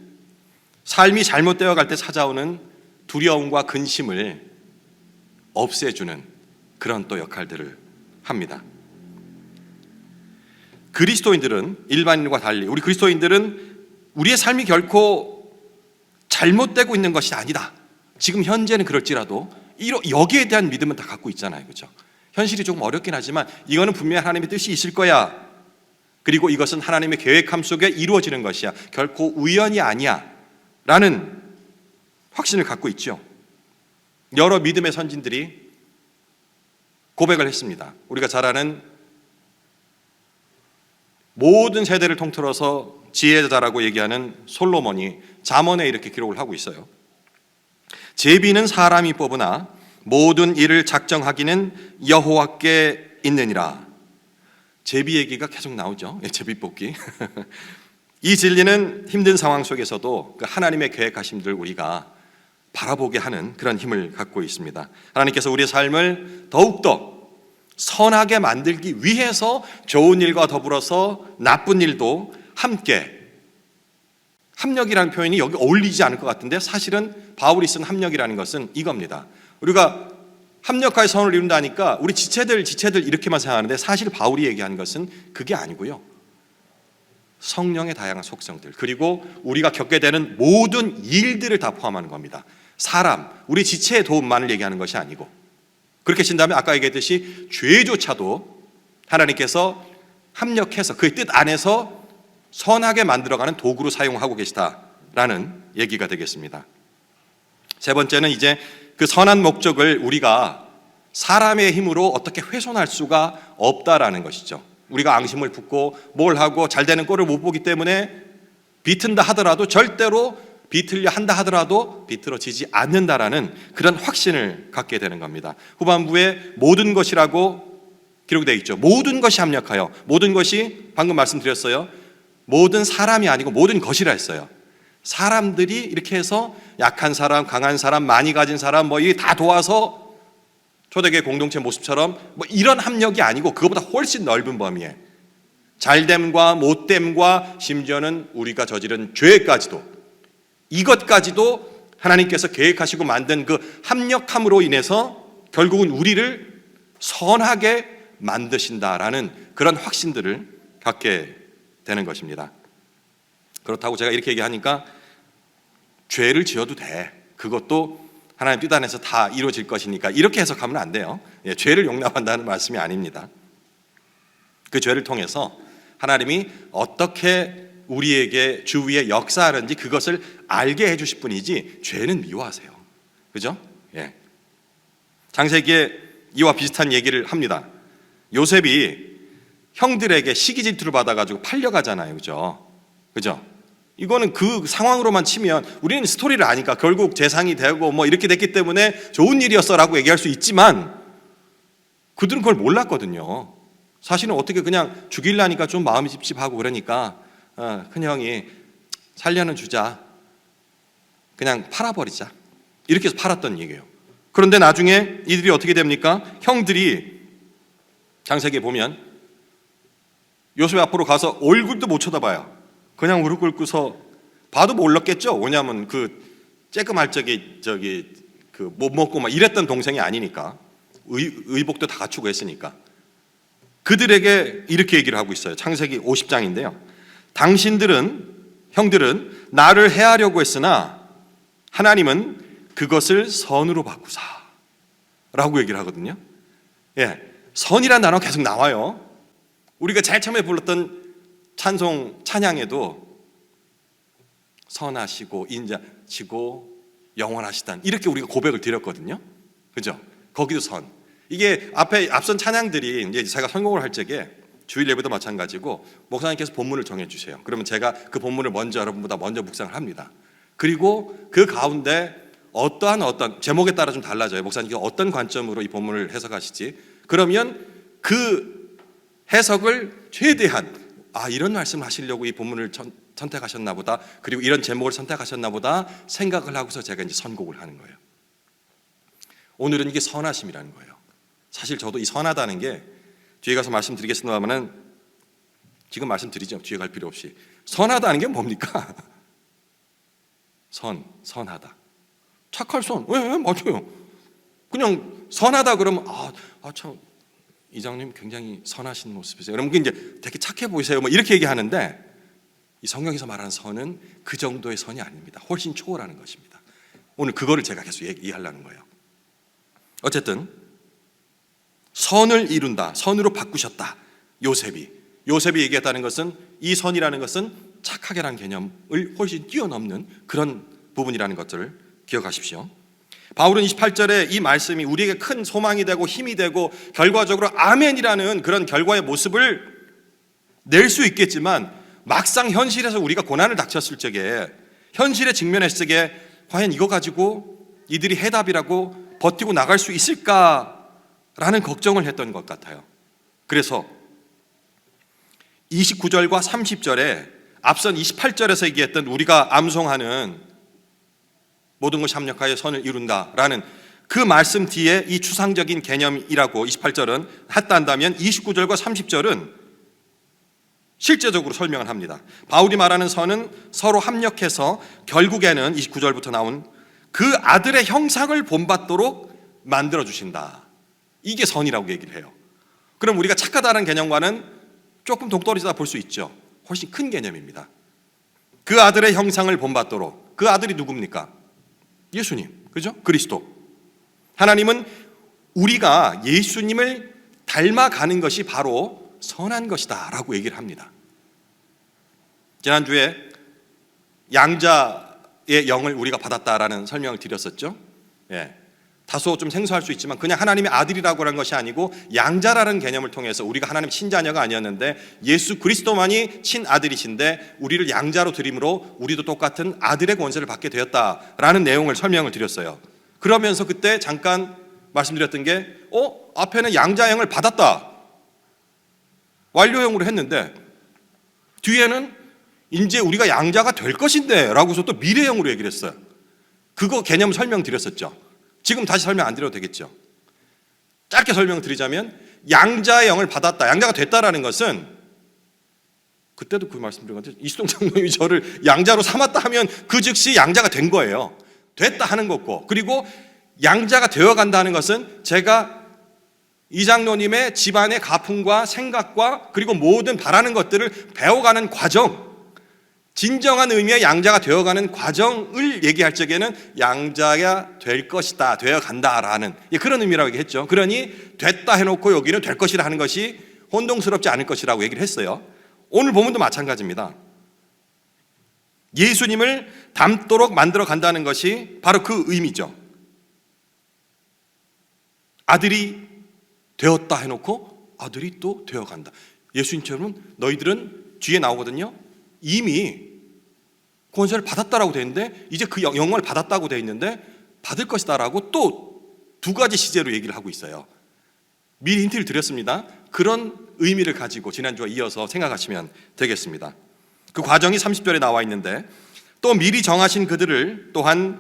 삶이 잘못되어 갈 때 찾아오는 두려움과 근심을 없애주는 그런 또 역할들을 합니다. 그리스도인들은 일반인과 달리 우리 그리스도인들은 우리의 삶이 결코 잘못되고 있는 것이 아니다. 지금 현재는 그럴지라도 여기에 대한 믿음은 다 갖고 있잖아요, 그렇죠? 현실이 조금 어렵긴 하지만 이거는 분명히 하나님의 뜻이 있을 거야. 그리고 이것은 하나님의 계획함 속에 이루어지는 것이야. 결코 우연이 아니야. 라는 확신을 갖고 있죠. 여러 믿음의 선진들이 고백을 했습니다. 우리가 잘 아는 모든 세대를 통틀어서 지혜자라고 얘기하는 솔로몬이 잠언에 이렇게 기록을 하고 있어요. 제비는 사람이 뽑으나 모든 일을 작정하기는 여호와께 있느니라. 제비 얘기가 계속 나오죠. 제비 뽑기. 이 진리는 힘든 상황 속에서도 그 하나님의 계획하심들 우리가 바라보게 하는 그런 힘을 갖고 있습니다. 하나님께서 우리의 삶을 더욱더 선하게 만들기 위해서 좋은 일과 더불어서 나쁜 일도 함께, 합력이라는 표현이 여기 어울리지 않을 것 같은데 사실은 바울이 쓴 합력이라는 것은 이겁니다. 우리가 합력하여 선을 이룬다니까 우리 지체들 이렇게만 생각하는데 사실 바울이 얘기하는 것은 그게 아니고요. 성령의 다양한 속성들, 그리고 우리가 겪게 되는 모든 일들을 다 포함하는 겁니다. 사람, 우리 지체의 도움만을 얘기하는 것이 아니고, 그렇게 친다면 아까 얘기했듯이 죄조차도 하나님께서 합력해서 그의 뜻 안에서 선하게 만들어가는 도구로 사용하고 계시다라는 얘기가 되겠습니다. 세 번째는 이제 그 선한 목적을 우리가 사람의 힘으로 어떻게 훼손할 수가 없다라는 것이죠. 우리가 앙심을 품고 뭘 하고 잘 되는 꼴을 못 보기 때문에 비튼다 하더라도 절대로 비틀려 한다 하더라도 비틀어지지 않는다라는 그런 확신을 갖게 되는 겁니다. 후반부에 모든 것이라고 기록되어 있죠. 모든 것이 합력하여, 모든 것이 방금 말씀드렸어요. 모든 사람이 아니고 모든 것이라 했어요. 사람들이 이렇게 해서 약한 사람, 강한 사람, 많이 가진 사람 뭐 이게 다 도와서 초대교회 공동체 모습처럼 뭐 이런 합력이 아니고 그것보다 훨씬 넓은 범위에 잘됨과 못됨과 심지어는 우리가 저지른 죄까지도, 이것까지도 하나님께서 계획하시고 만든 그 합력함으로 인해서 결국은 우리를 선하게 만드신다라는 그런 확신들을 갖게 되는 것입니다. 그렇다고 제가 이렇게 얘기하니까 죄를 지어도 돼, 그것도 하나님 뜻 안에서 다 이루어질 것이니까 이렇게 해석하면 안 돼요. 죄를 용납한다는 말씀이 아닙니다. 그 죄를 통해서 하나님이 어떻게 우리에게 주위에 역사하는지 그것을 알게 해주실 뿐이지 죄는 미워하세요. 그죠? 예. 창세기에 이와 비슷한 얘기를 합니다. 요셉이 형들에게 시기 질투를 받아가지고 팔려가잖아요. 그죠? 그죠? 이거는 그 상황으로만 치면 우리는 스토리를 아니까 결국 재상이 되고 뭐 이렇게 됐기 때문에 좋은 일이었어라고 얘기할 수 있지만 그들은 그걸 몰랐거든요. 사실은 어떻게 그냥 죽이려니까 좀 마음이 찝찝하고 그러니까 큰형이 살려는 주자, 그냥 팔아버리자, 이렇게 해서 팔았던 얘기예요. 그런데 나중에 이들이 어떻게 됩니까? 형들이 창세기에 보면 요셉 앞으로 가서 얼굴도 못 쳐다봐요. 그냥 무릎 꿇고서 봐도 몰랐겠죠. 왜냐하면 그 쬐끔할 적이 그 못 먹고 막 이랬던 동생이 아니니까, 의복도 다 갖추고 했으니까. 그들에게 이렇게 얘기를 하고 있어요. 창세기 50장인데요. 형들은 나를 해하려고 했으나 하나님은 그것을 선으로 바꾸사 라고 얘기를 하거든요. 예, 선이라는 단어가 계속 나와요. 우리가 제일 처음에 불렀던 찬양에도 선하시고 인자시고 영원하시단 이렇게 우리가 고백을 드렸거든요. 그죠? 거기도 선. 이게 앞선 찬양들이 이제 제가 선곡을 할 적에 주일 예배도 마찬가지고 목사님께서 본문을 정해 주세요. 그러면 제가 그 본문을 여러분보다 먼저 묵상을 합니다. 그리고 그 가운데 어떤 제목에 따라 좀 달라져요. 목사님께서 어떤 관점으로 이 본문을 해석하시지? 그러면 그 해석을 최대한 이런 말씀을 하시려고 이 본문을 선택하셨나 보다, 그리고 이런 제목을 선택하셨나 보다 생각을 하고서 제가 이제 선곡을 하는 거예요. 오늘은 이게 선하심이라는 거예요. 사실 저도 이 선하다는 게 뒤에 가서 말씀드리겠습니다만은 지금 말씀드리죠. 뒤에 갈 필요 없이. 선하다는 게 뭡니까? 선하다. 착할 선. 왜 맞아요. 그냥 선하다 그러면 참 이장님 굉장히 선하신 모습이세요. 그러면 이제 되게 착해 보이세요. 뭐 이렇게 얘기하는데 이 성경에서 말하는 선은 그 정도의 선이 아닙니다. 훨씬 초월하는 것입니다. 오늘 그거를 제가 계속 얘기하려는 거예요. 어쨌든 선을 이룬다, 선으로 바꾸셨다. 요셉이 얘기했다는 것은 이 선이라는 것은 착하게라는 개념을 훨씬 뛰어넘는 그런 부분이라는 것들을 기억하십시오. 바울은 28절에 이 말씀이 우리에게 큰 소망이 되고 힘이 되고 결과적으로 아멘이라는 그런 결과의 모습을 낼 수 있겠지만 막상 현실에서 우리가 고난을 닥쳤을 적에, 현실에 직면했을 적에 과연 이거 가지고 이들이 해답이라고 버티고 나갈 수 있을까라는 걱정을 했던 것 같아요. 그래서 29절과 30절에 앞선 28절에서 얘기했던 우리가 암송하는 모든 것이 합력하여 선을 이룬다라는 그 말씀 뒤에 이 추상적인 개념이라고 28절은 했다 한다면 29절과 30절은 실제적으로 설명을 합니다. 바울이 말하는 선은 서로 합력해서 결국에는 29절부터 나온 그 아들의 형상을 본받도록 만들어주신다. 이게 선이라고 얘기를 해요. 그럼 우리가 착하다는 개념과는 조금 동떨어지다 볼 수 있죠. 훨씬 큰 개념입니다. 그 아들의 형상을 본받도록. 그 아들이 누굽니까? 예수님, 그죠? 그리스도. 하나님은 우리가 예수님을 닮아가는 것이 바로 선한 것이다 라고 얘기를 합니다. 지난주에 양자의 영을 우리가 받았다라는 설명을 드렸었죠. 예. 다소 좀 생소할 수 있지만 그냥 하나님의 아들이라고 하는 것이 아니고 양자라는 개념을 통해서 우리가 하나님의 친자녀가 아니었는데 예수 그리스도만이 친아들이신데 우리를 양자로 드림으로 우리도 똑같은 아들의 권세를 받게 되었다라는 내용을 설명을 드렸어요. 그러면서 그때 잠깐 말씀드렸던 게 앞에는 양자형을 받았다, 완료형으로 했는데 뒤에는 이제 우리가 양자가 될 것인데 라고서 또 미래형으로 얘기를 했어요. 그거 개념 설명드렸었죠. 지금 다시 설명 안 드려도 되겠죠. 짧게 설명드리자면 양자의 영을 받았다, 양자가 됐다라는 것은 그때도 그 말씀드린 것 같아요. 이수동 장로님이 저를 양자로 삼았다 하면 그 즉시 양자가 된 거예요. 됐다 하는 거고, 그리고 양자가 되어간다는 것은 제가 이 장로님의 집안의 가풍과 생각과 그리고 모든 바라는 것들을 배워가는 과정, 진정한 의미의 양자가 되어가는 과정을 얘기할 적에는 양자가 될 것이다, 되어간다라는 그런 의미라고 얘기했죠. 그러니 됐다 해놓고 여기는 될 것이라 하는 것이 혼동스럽지 않을 것이라고 얘기를 했어요. 오늘 본문도 마찬가지입니다. 예수님을 닮도록 만들어 간다는 것이 바로 그 의미죠. 아들이 되었다 해놓고 아들이 또 되어간다. 예수님처럼 너희들은 뒤에 나오거든요. 이미 권세를 받았다라고 되어 있는데 이제 그 영광을 받았다고 되어 있는데 받을 것이다라고 또 두 가지 시제로 얘기를 하고 있어요. 미리 힌트를 드렸습니다. 그런 의미를 가지고 지난주와 이어서 생각하시면 되겠습니다. 그 과정이 30절에 나와 있는데 또 미리 정하신 그들을 또한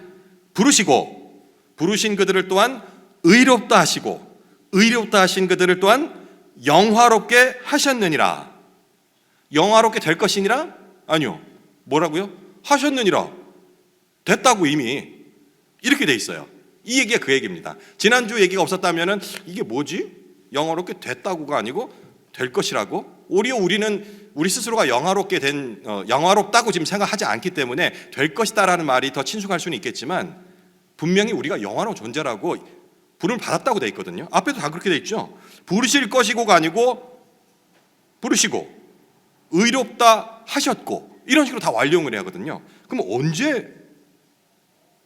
부르시고 부르신 그들을 또한 의롭다 하시고 의롭다 하신 그들을 또한 영화롭게 하셨느니라. 영화롭게 될 것이니라? 아니요. 뭐라고요? 하셨느니라. 됐다고 이미 이렇게 돼 있어요. 이 얘기가 그 얘기입니다. 지난주 얘기가 없었다면 이게 뭐지? 영화롭게 됐다고가 아니고 될 것이라고? 오히려 우리는 우리 스스로가 영화롭다고 지금 생각하지 않기 때문에 될 것이다라는 말이 더 친숙할 수는 있겠지만 분명히 우리가 영화로운 존재라고 부름을 받았다고 돼 있거든요. 앞에도 다 그렇게 돼 있죠. 부르실 것이고가 아니고 부르시고 의롭다 하셨고 이런 식으로 다 완료형을 해야 하거든요. 그럼 언제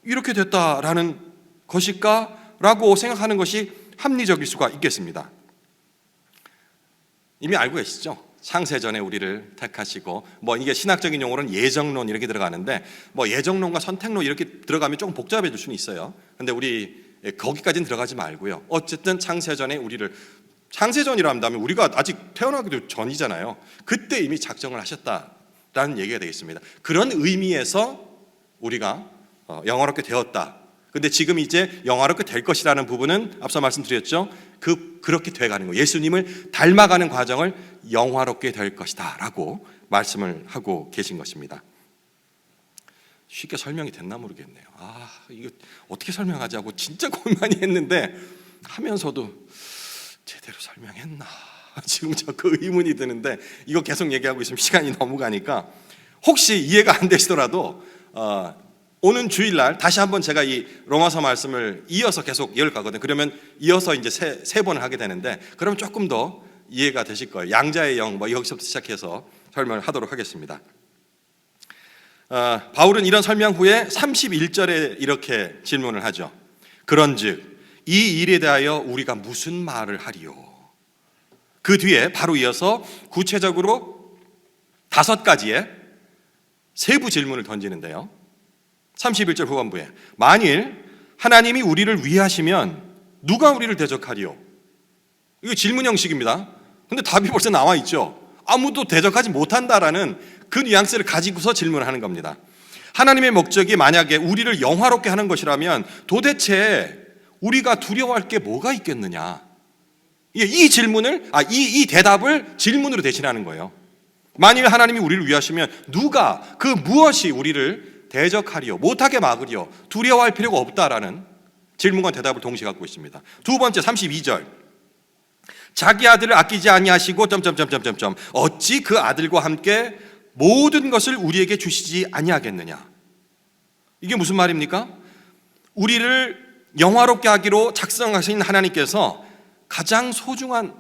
이렇게 됐다라는 것일까라고 생각하는 것이 합리적일 수가 있겠습니다. 이미 알고 계시죠? 창세전에 우리를 택하시고 이게 신학적인 용어로는 예정론 이렇게 들어가는데 예정론과 선택론 이렇게 들어가면 조금 복잡해질 수는 있어요. 근데 우리 거기까지는 들어가지 말고요. 어쨌든 창세전에 우리를, 창세전이라 한다면 우리가 아직 태어나기도 전이잖아요. 그때 이미 작정을 하셨다라는 얘기가 되겠습니다. 그런 의미에서 우리가 영화롭게 되었다. 근데 지금 이제 영화롭게 될 것이라는 부분은 앞서 말씀드렸죠. 그렇게 돼가는 거예요. 예수님을 닮아가는 과정을 영화롭게 될 것이다 라고 말씀을 하고 계신 것입니다. 쉽게 설명이 됐나 모르겠네요. 이거 어떻게 설명하지 하고 진짜 고민 많이 했는데 하면서도 제대로 설명했나 지금 자꾸 의문이 드는데 이거 계속 얘기하고 있으면 시간이 너무 가니까 혹시 이해가 안 되시더라도 오는 주일날 다시 한번 제가 이 로마서 말씀을 이어서 계속 이어가거든요. 그러면 이어서 이제 세 번을 하게 되는데 그러면 조금 더 이해가 되실 거예요. 양자의 영 여기서부터 시작해서 설명을 하도록 하겠습니다. 바울은 이런 설명 후에 31절에 이렇게 질문을 하죠. 그런즉 이 일에 대하여 우리가 무슨 말을 하리요? 그 뒤에 바로 이어서 구체적으로 5가지의 세부 질문을 던지는데요. 31절 후반부에 만일 하나님이 우리를 위하시면 누가 우리를 대적하리요? 이거 질문 형식입니다. 근데 답이 벌써 나와 있죠. 아무도 대적하지 못한다라는 그 뉘앙스를 가지고서 질문을 하는 겁니다. 하나님의 목적이 만약에 우리를 영화롭게 하는 것이라면 도대체 우리가 두려워할 게 뭐가 있겠느냐? 이 질문을, 이 대답을 질문으로 대신하는 거예요. 만일 하나님이 우리를 위하시면 누가, 그 무엇이 우리를 대적하리요, 못하게 막으리요, 두려워할 필요가 없다라는 질문과 대답을 동시에 갖고 있습니다. 두 번째 32절. 자기 아들을 아끼지 아니하시고 어찌 그 아들과 함께 모든 것을 우리에게 주시지 아니하겠느냐. 이게 무슨 말입니까? 우리를 영화롭게 하기로 작성하신 하나님께서 가장 소중한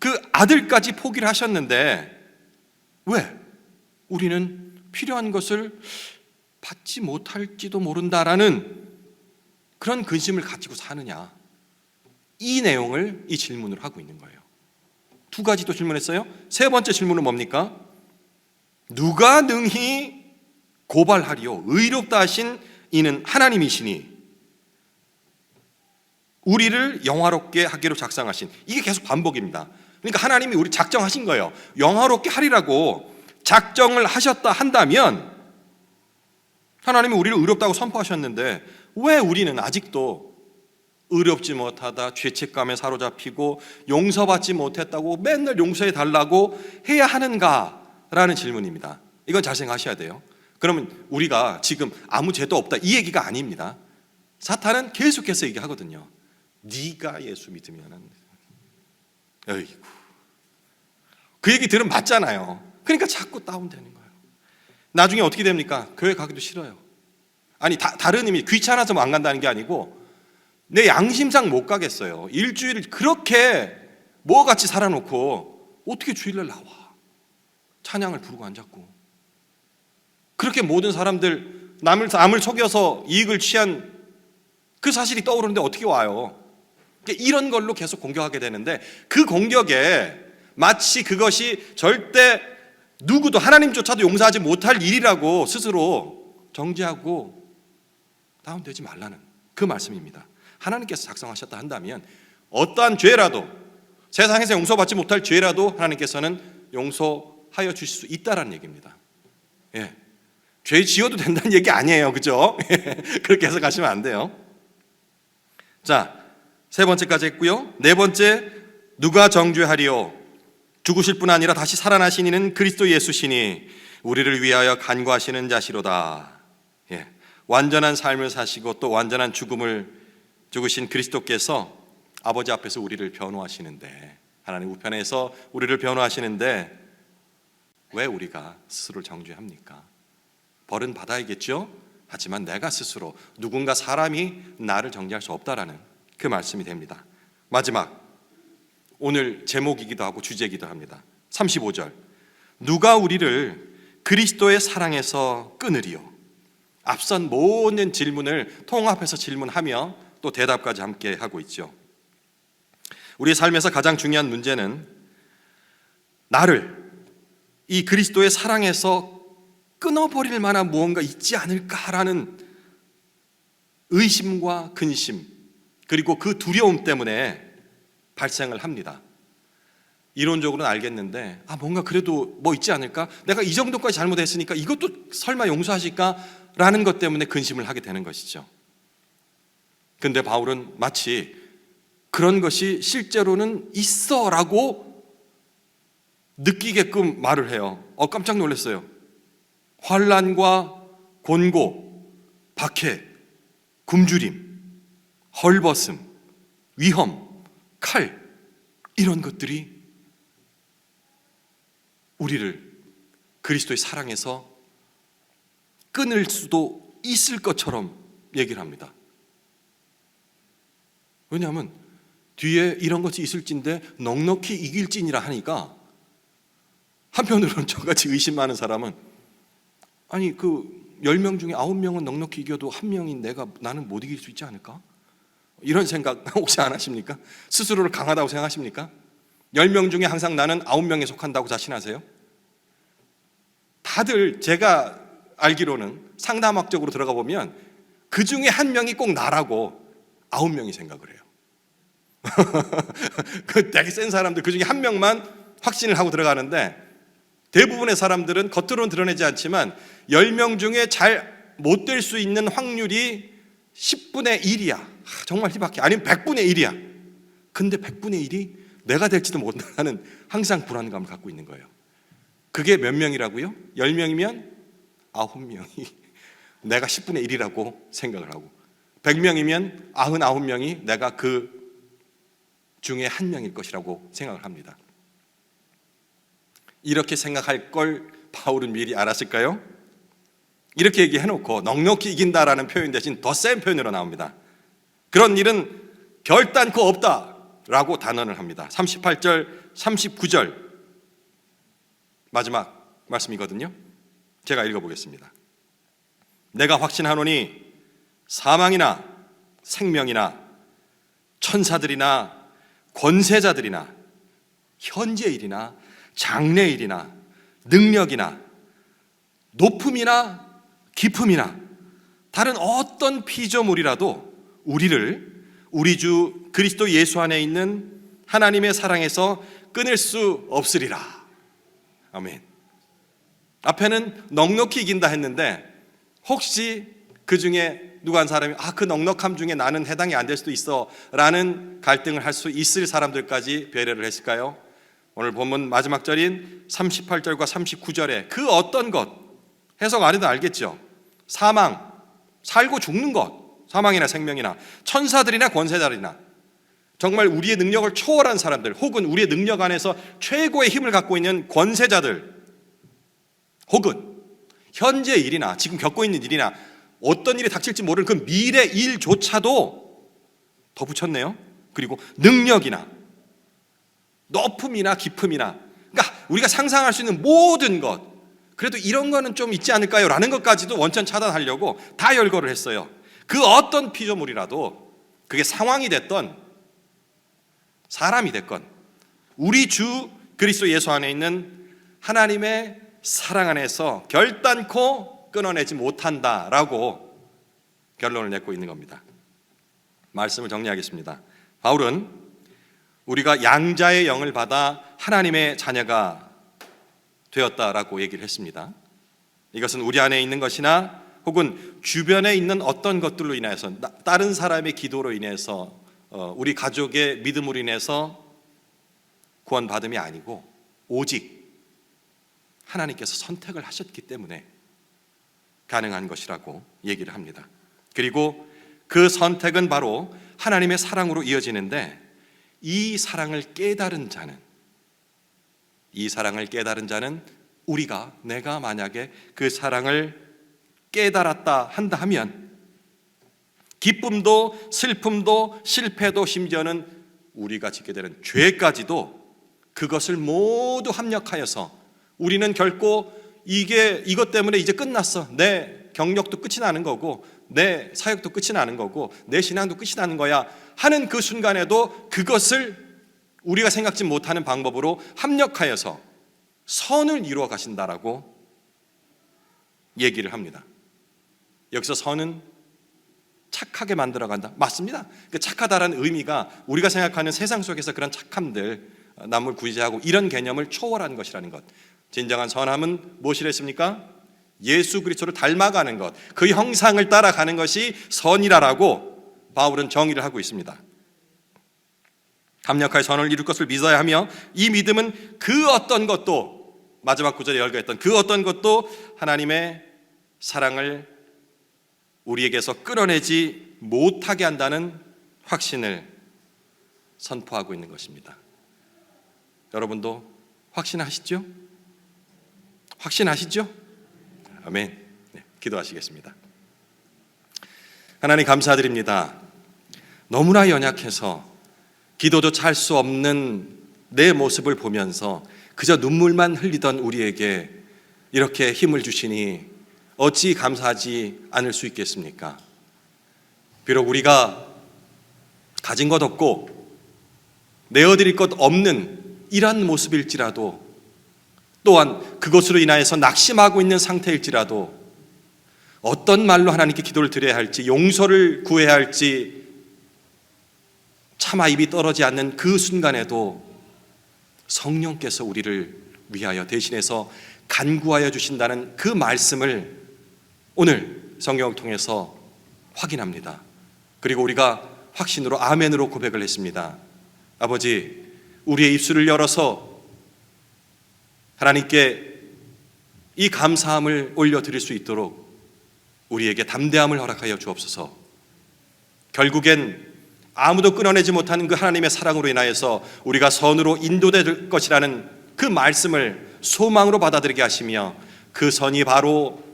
그 아들까지 포기를 하셨는데 왜 우리는 필요한 것을 받지 못할지도 모른다라는 그런 근심을 가지고 사느냐. 이 내용을 이 질문을 하고 있는 거예요. 두 가지 또 질문했어요. 세 번째 질문은 뭡니까? 누가 능히 고발하리요? 의롭다 하신 이는 하나님이시니 우리를 영화롭게 하기로 작정하신, 이게 계속 반복입니다. 그러니까 하나님이 우리 작정하신 거예요. 영화롭게 하리라고 작정을 하셨다 한다면 하나님이 우리를 의롭다고 선포하셨는데 왜 우리는 아직도 의롭지 못하다, 죄책감에 사로잡히고 용서받지 못했다고 맨날 용서해 달라고 해야 하는가라는 질문입니다. 이건 잘 생각하셔야 돼요. 그러면 우리가 지금 아무 죄도 없다 이 얘기가 아닙니다. 사탄은 계속해서 얘기하거든요. 네가 예수 믿으면은, 어이구, 그 얘기 들으면 맞잖아요. 그러니까 자꾸 다운되는 거예요. 나중에 어떻게 됩니까? 교회 가기도 싫어요. 아니 다른 의미, 귀찮아서 안 간다는 게 아니고 내 양심상 못 가겠어요. 일주일 그렇게 뭐같이 살아놓고 어떻게 주일날 나와 찬양을 부르고 앉았고, 그렇게 모든 사람들 남을 속여서 이익을 취한 그 사실이 떠오르는데 어떻게 와요? 그러니까 이런 걸로 계속 공격하게 되는데 그 공격에 마치 그것이 절대 누구도 하나님조차도 용서하지 못할 일이라고 스스로 정죄하고 다운되지 말라는 그 말씀입니다. 하나님께서 작성하셨다 한다면 어떠한 죄라도, 세상에서 용서받지 못할 죄라도 하나님께서는 용서하여 주실 수 있다라는 얘기입니다. 예. 죄 지어도 된다는 얘기 아니에요. 그죠? 그렇게 해석하시면 안 돼요. 자, 세 번째까지 했고요. 네 번째, 누가 정죄하리요? 죽으실 뿐 아니라 다시 살아나신 이는 그리스도 예수시니 우리를 위하여 간구하시는 자시로다. 예. 완전한 삶을 사시고 또 완전한 죽음을 죽으신 그리스도께서 아버지 앞에서 우리를 변호하시는데, 하나님 우편에서 우리를 변호하시는데 왜 우리가 스스로를 정죄합니까? 벌은 받아야겠죠? 하지만 내가 스스로, 누군가 사람이 나를 정죄할 수 없다라는 그 말씀이 됩니다. 마지막, 오늘 제목이기도 하고 주제이기도 합니다. 35절. 누가 우리를 그리스도의 사랑에서 끊으리요? 앞선 모든 질문을 통합해서 질문하며 또 대답까지 함께 하고 있죠. 우리의 삶에서 가장 중요한 문제는 나를 이 그리스도의 사랑에서 끊어버릴 만한 무언가 있지 않을까라는 의심과 근심, 그리고 그 두려움 때문에 발생을 합니다. 이론적으로는 알겠는데 뭔가 그래도 뭐 있지 않을까? 내가 이 정도까지 잘못했으니까 이것도 설마 용서하실까라는 것 때문에 근심을 하게 되는 것이죠. 근데 바울은 마치 그런 것이 실제로는 있어라고 느끼게끔 말을 해요. 깜짝 놀랐어요. 환난과 곤고, 박해, 굶주림, 헐벗음, 위험, 칼, 이런 것들이 우리를 그리스도의 사랑에서 끊을 수도 있을 것처럼 얘기를 합니다. 왜냐하면 뒤에 이런 것이 있을진데 넉넉히 이길지니라 하니까, 한편으로는 저같이 의심 많은 사람은 아니 10명 중에 9명은 넉넉히 이겨도 1명인 나는 못 이길 수 있지 않을까? 이런 생각 혹시 안 하십니까? 스스로를 강하다고 생각하십니까? 10명 중에 항상 나는 9명에 속한다고 자신하세요? 다들 제가 알기로는 상담학적으로 들어가 보면 그 중에 한 명이 꼭 나라고 9명이 생각을 해요. 그 되게 센 사람들 그 중에 한 명만 확신을 하고 들어가는데, 대부분의 사람들은 겉으로는 드러내지 않지만 10명 중에 잘 못 될 수 있는 확률이 10분의 1이야. 정말 희박해. 아니면 100분의 1이야. 근데 100분의 1이 내가 될지도 못하는 항상 불안감을 갖고 있는 거예요. 그게 몇 명이라고요? 10명이면 9명이 내가 10분의 1이라고 생각을 하고, 100명이면 99명이 내가 그 중에 한 명일 것이라고 생각을 합니다. 이렇게 생각할 걸 바울은 미리 알았을까요? 이렇게 얘기해놓고 넉넉히 이긴다라는 표현 대신 더 센 표현으로 나옵니다. 그런 일은 결단코 없다라고 단언을 합니다. 38절, 39절 마지막 말씀이거든요. 제가 읽어보겠습니다. 내가 확신하노니 사망이나 생명이나 천사들이나 권세자들이나 현재일이나 장래일이나 능력이나 높음이나 깊음이나 다른 어떤 피조물이라도 우리를 우리 주 그리스도 예수 안에 있는 하나님의 사랑에서 끊을 수 없으리라. 아멘. 앞에는 넉넉히 이긴다 했는데, 혹시 그 중에 누가 한 사람이 그 넉넉함 중에 나는 해당이 안 될 수도 있어 라는 갈등을 할 수 있을 사람들까지 배려를 했을까요? 오늘 본문 마지막 절인 38절과 39절에 그 어떤 것, 해석 안 해도 알겠죠? 사망, 살고 죽는 것, 사망이나 생명이나 천사들이나 권세자들이나 정말 우리의 능력을 초월한 사람들, 혹은 우리의 능력 안에서 최고의 힘을 갖고 있는 권세자들, 혹은 현재 일이나 지금 겪고 있는 일이나 어떤 일이 닥칠지 모르는 그 미래 일조차도 더 붙였네요. 그리고 능력이나 높음이나 깊음이나, 그러니까 우리가 상상할 수 있는 모든 것, 그래도 이런 거는 좀 있지 않을까요? 라는 것까지도 원천 차단하려고 다 열거를 했어요. 그 어떤 피조물이라도 그게 상황이 됐던 사람이 됐건 우리 주 그리스도 예수 안에 있는 하나님의 사랑 안에서 결단코 끊어내지 못한다라고 결론을 내고 있는 겁니다. 말씀을 정리하겠습니다. 바울은 우리가 양자의 영을 받아 하나님의 자녀가 되었다라고 얘기를 했습니다. 이것은 우리 안에 있는 것이나 혹은 주변에 있는 어떤 것들로 인해서, 다른 사람의 기도로 인해서, 우리 가족의 믿음으로 인해서 구원받음이 아니고 오직 하나님께서 선택을 하셨기 때문에 가능한 것이라고 얘기를 합니다. 그리고 그 선택은 바로 하나님의 사랑으로 이어지는데, 이 사랑을 깨달은 자는 내가 만약에 그 사랑을 깨달았다 한다 하면 기쁨도 슬픔도 실패도 심지어는 우리가 짓게 되는 죄까지도 그것을 모두 합력하여서 우리는 결코 이것 때문에 이제 끝났어, 내 경력도 끝이 나는 거고 내 사역도 끝이 나는 거고 내 신앙도 끝이 나는 거야 하는 그 순간에도 그것을 우리가 생각지 못하는 방법으로 합력하여서 선을 이루어 가신다라고 얘기를 합니다. 여기서 선은 착하게 만들어 간다. 맞습니다. 그 착하다라는 의미가 우리가 생각하는 세상 속에서 그런 착함들, 남을 구제하고 이런 개념을 초월한 것이라는 것. 진정한 선함은 무엇이라 했습니까? 예수 그리스도를 닮아가는 것, 그 형상을 따라가는 것이 선이라고 바울은 정의를 하고 있습니다. 합력하여 선을 이룰 것을 믿어야 하며, 이 믿음은 그 어떤 것도, 마지막 구절에 열거했던 그 어떤 것도 하나님의 사랑을 우리에게서 끌어내지 못하게 한다는 확신을 선포하고 있는 것입니다. 여러분도 확신하시죠? 확신하시죠? 아멘. 네, 기도하시겠습니다. 하나님 감사드립니다. 너무나 연약해서 기도조차 할 수 없는 내 모습을 보면서 그저 눈물만 흘리던 우리에게 이렇게 힘을 주시니 어찌 감사하지 않을 수 있겠습니까? 비록 우리가 가진 것 없고 내어드릴 것 없는 이런 모습일지라도, 또한 그것으로 인하여서 낙심하고 있는 상태일지라도, 어떤 말로 하나님께 기도를 드려야 할지, 용서를 구해야 할지 차마 입이 떨어지지 않는 그 순간에도 성령께서 우리를 위하여 대신해서 간구하여 주신다는 그 말씀을 오늘 성경을 통해서 확인합니다. 그리고 우리가 확신으로 아멘으로 고백을 했습니다. 아버지, 우리의 입술을 열어서 하나님께 이 감사함을 올려드릴 수 있도록 우리에게 담대함을 허락하여 주옵소서. 결국엔 아무도 끊어내지 못하는 그 하나님의 사랑으로 인하여서 우리가 선으로 인도될 것이라는 그 말씀을 소망으로 받아들이게 하시며, 그 선이 바로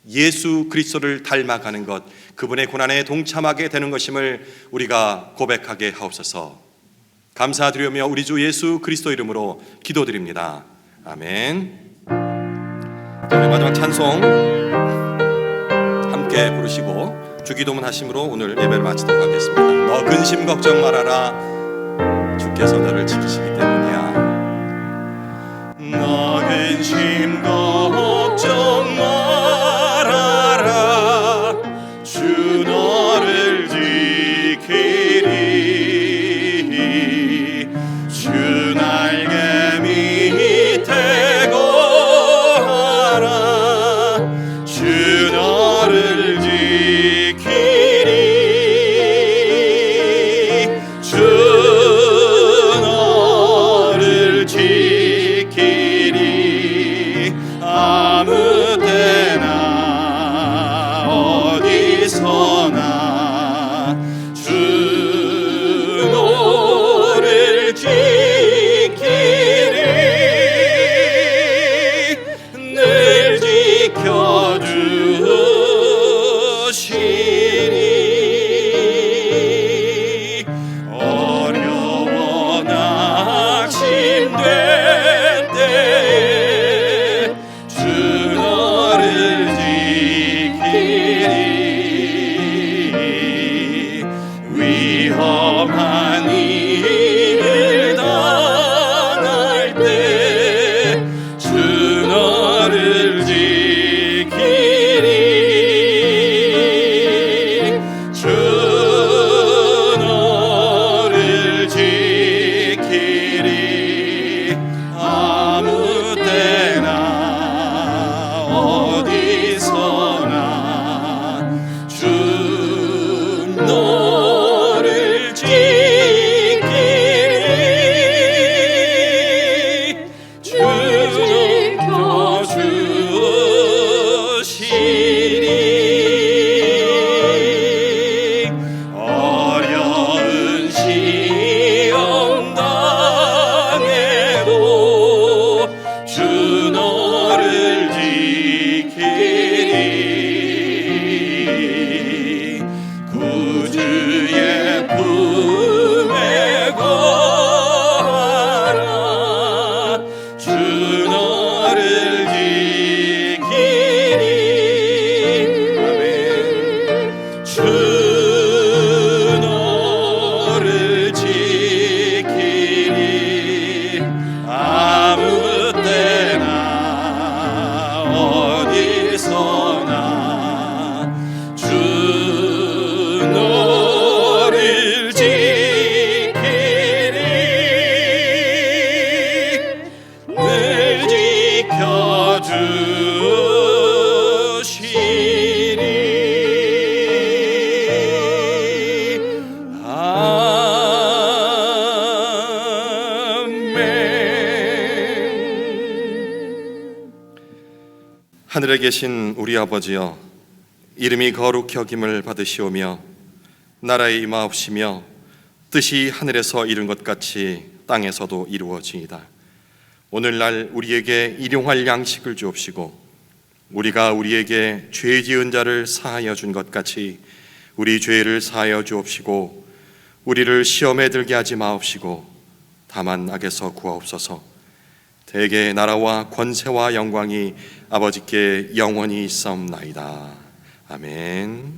예수 그리스도를 닮아가는 것, 그분의 고난에 동참하게 되는 것임을 우리가 고백하게 하옵소서. 감사드리며 우리 주 예수 그리스도 이름으로 기도드립니다. 아멘. 우리 마지막 찬송 함께 부르시고 주기도문 하심으로 오늘 예배를 마치도록 하겠습니다. 너 근심 걱정 말아라, 주께서 너를 지키시기 때문이야. 너 근심 걱정 말아라, 주 너를 지키리. 주 날개 밑에 거하라, 주 너를 지키리. 주 너를 지키리. 아무 때나 어디서나 주 너를 지키리. 늘 지켜주시리. 어려워 낙심될 때에 주 너를 지키리. 위험한 일을 당할 때 주 너를 지키리. 주 너를 지키리. 아무 때나 어디서나 주 너를 지키리. 주 지켜주시리. 어려운 시험 당해도 주 너를 지키리. 구주의 품에 거하라, 주 너를 지키리. 아멘. 주 너를 지키리. 아무 때나 어디서나 주 너를 지키리. 늘 지켜주시리. 아멘. 하늘에 계신 우리 아버지여, 이름이 거룩히 여김을 받으시오며 나라에 임하옵시며 뜻이 하늘에서 이룬 것 같이 땅에서도 이루어지이다. 오늘날 우리에게 일용할 양식을 주옵시고, 우리가 우리에게 죄 지은 자를 사하여 준 것 같이 우리 죄를 사하여 주옵시고, 우리를 시험에 들게 하지 마옵시고 다만 악에서 구하옵소서. 대개 나라와 권세와 영광이 아버지께 영원히 있사옵나이다. 아멘.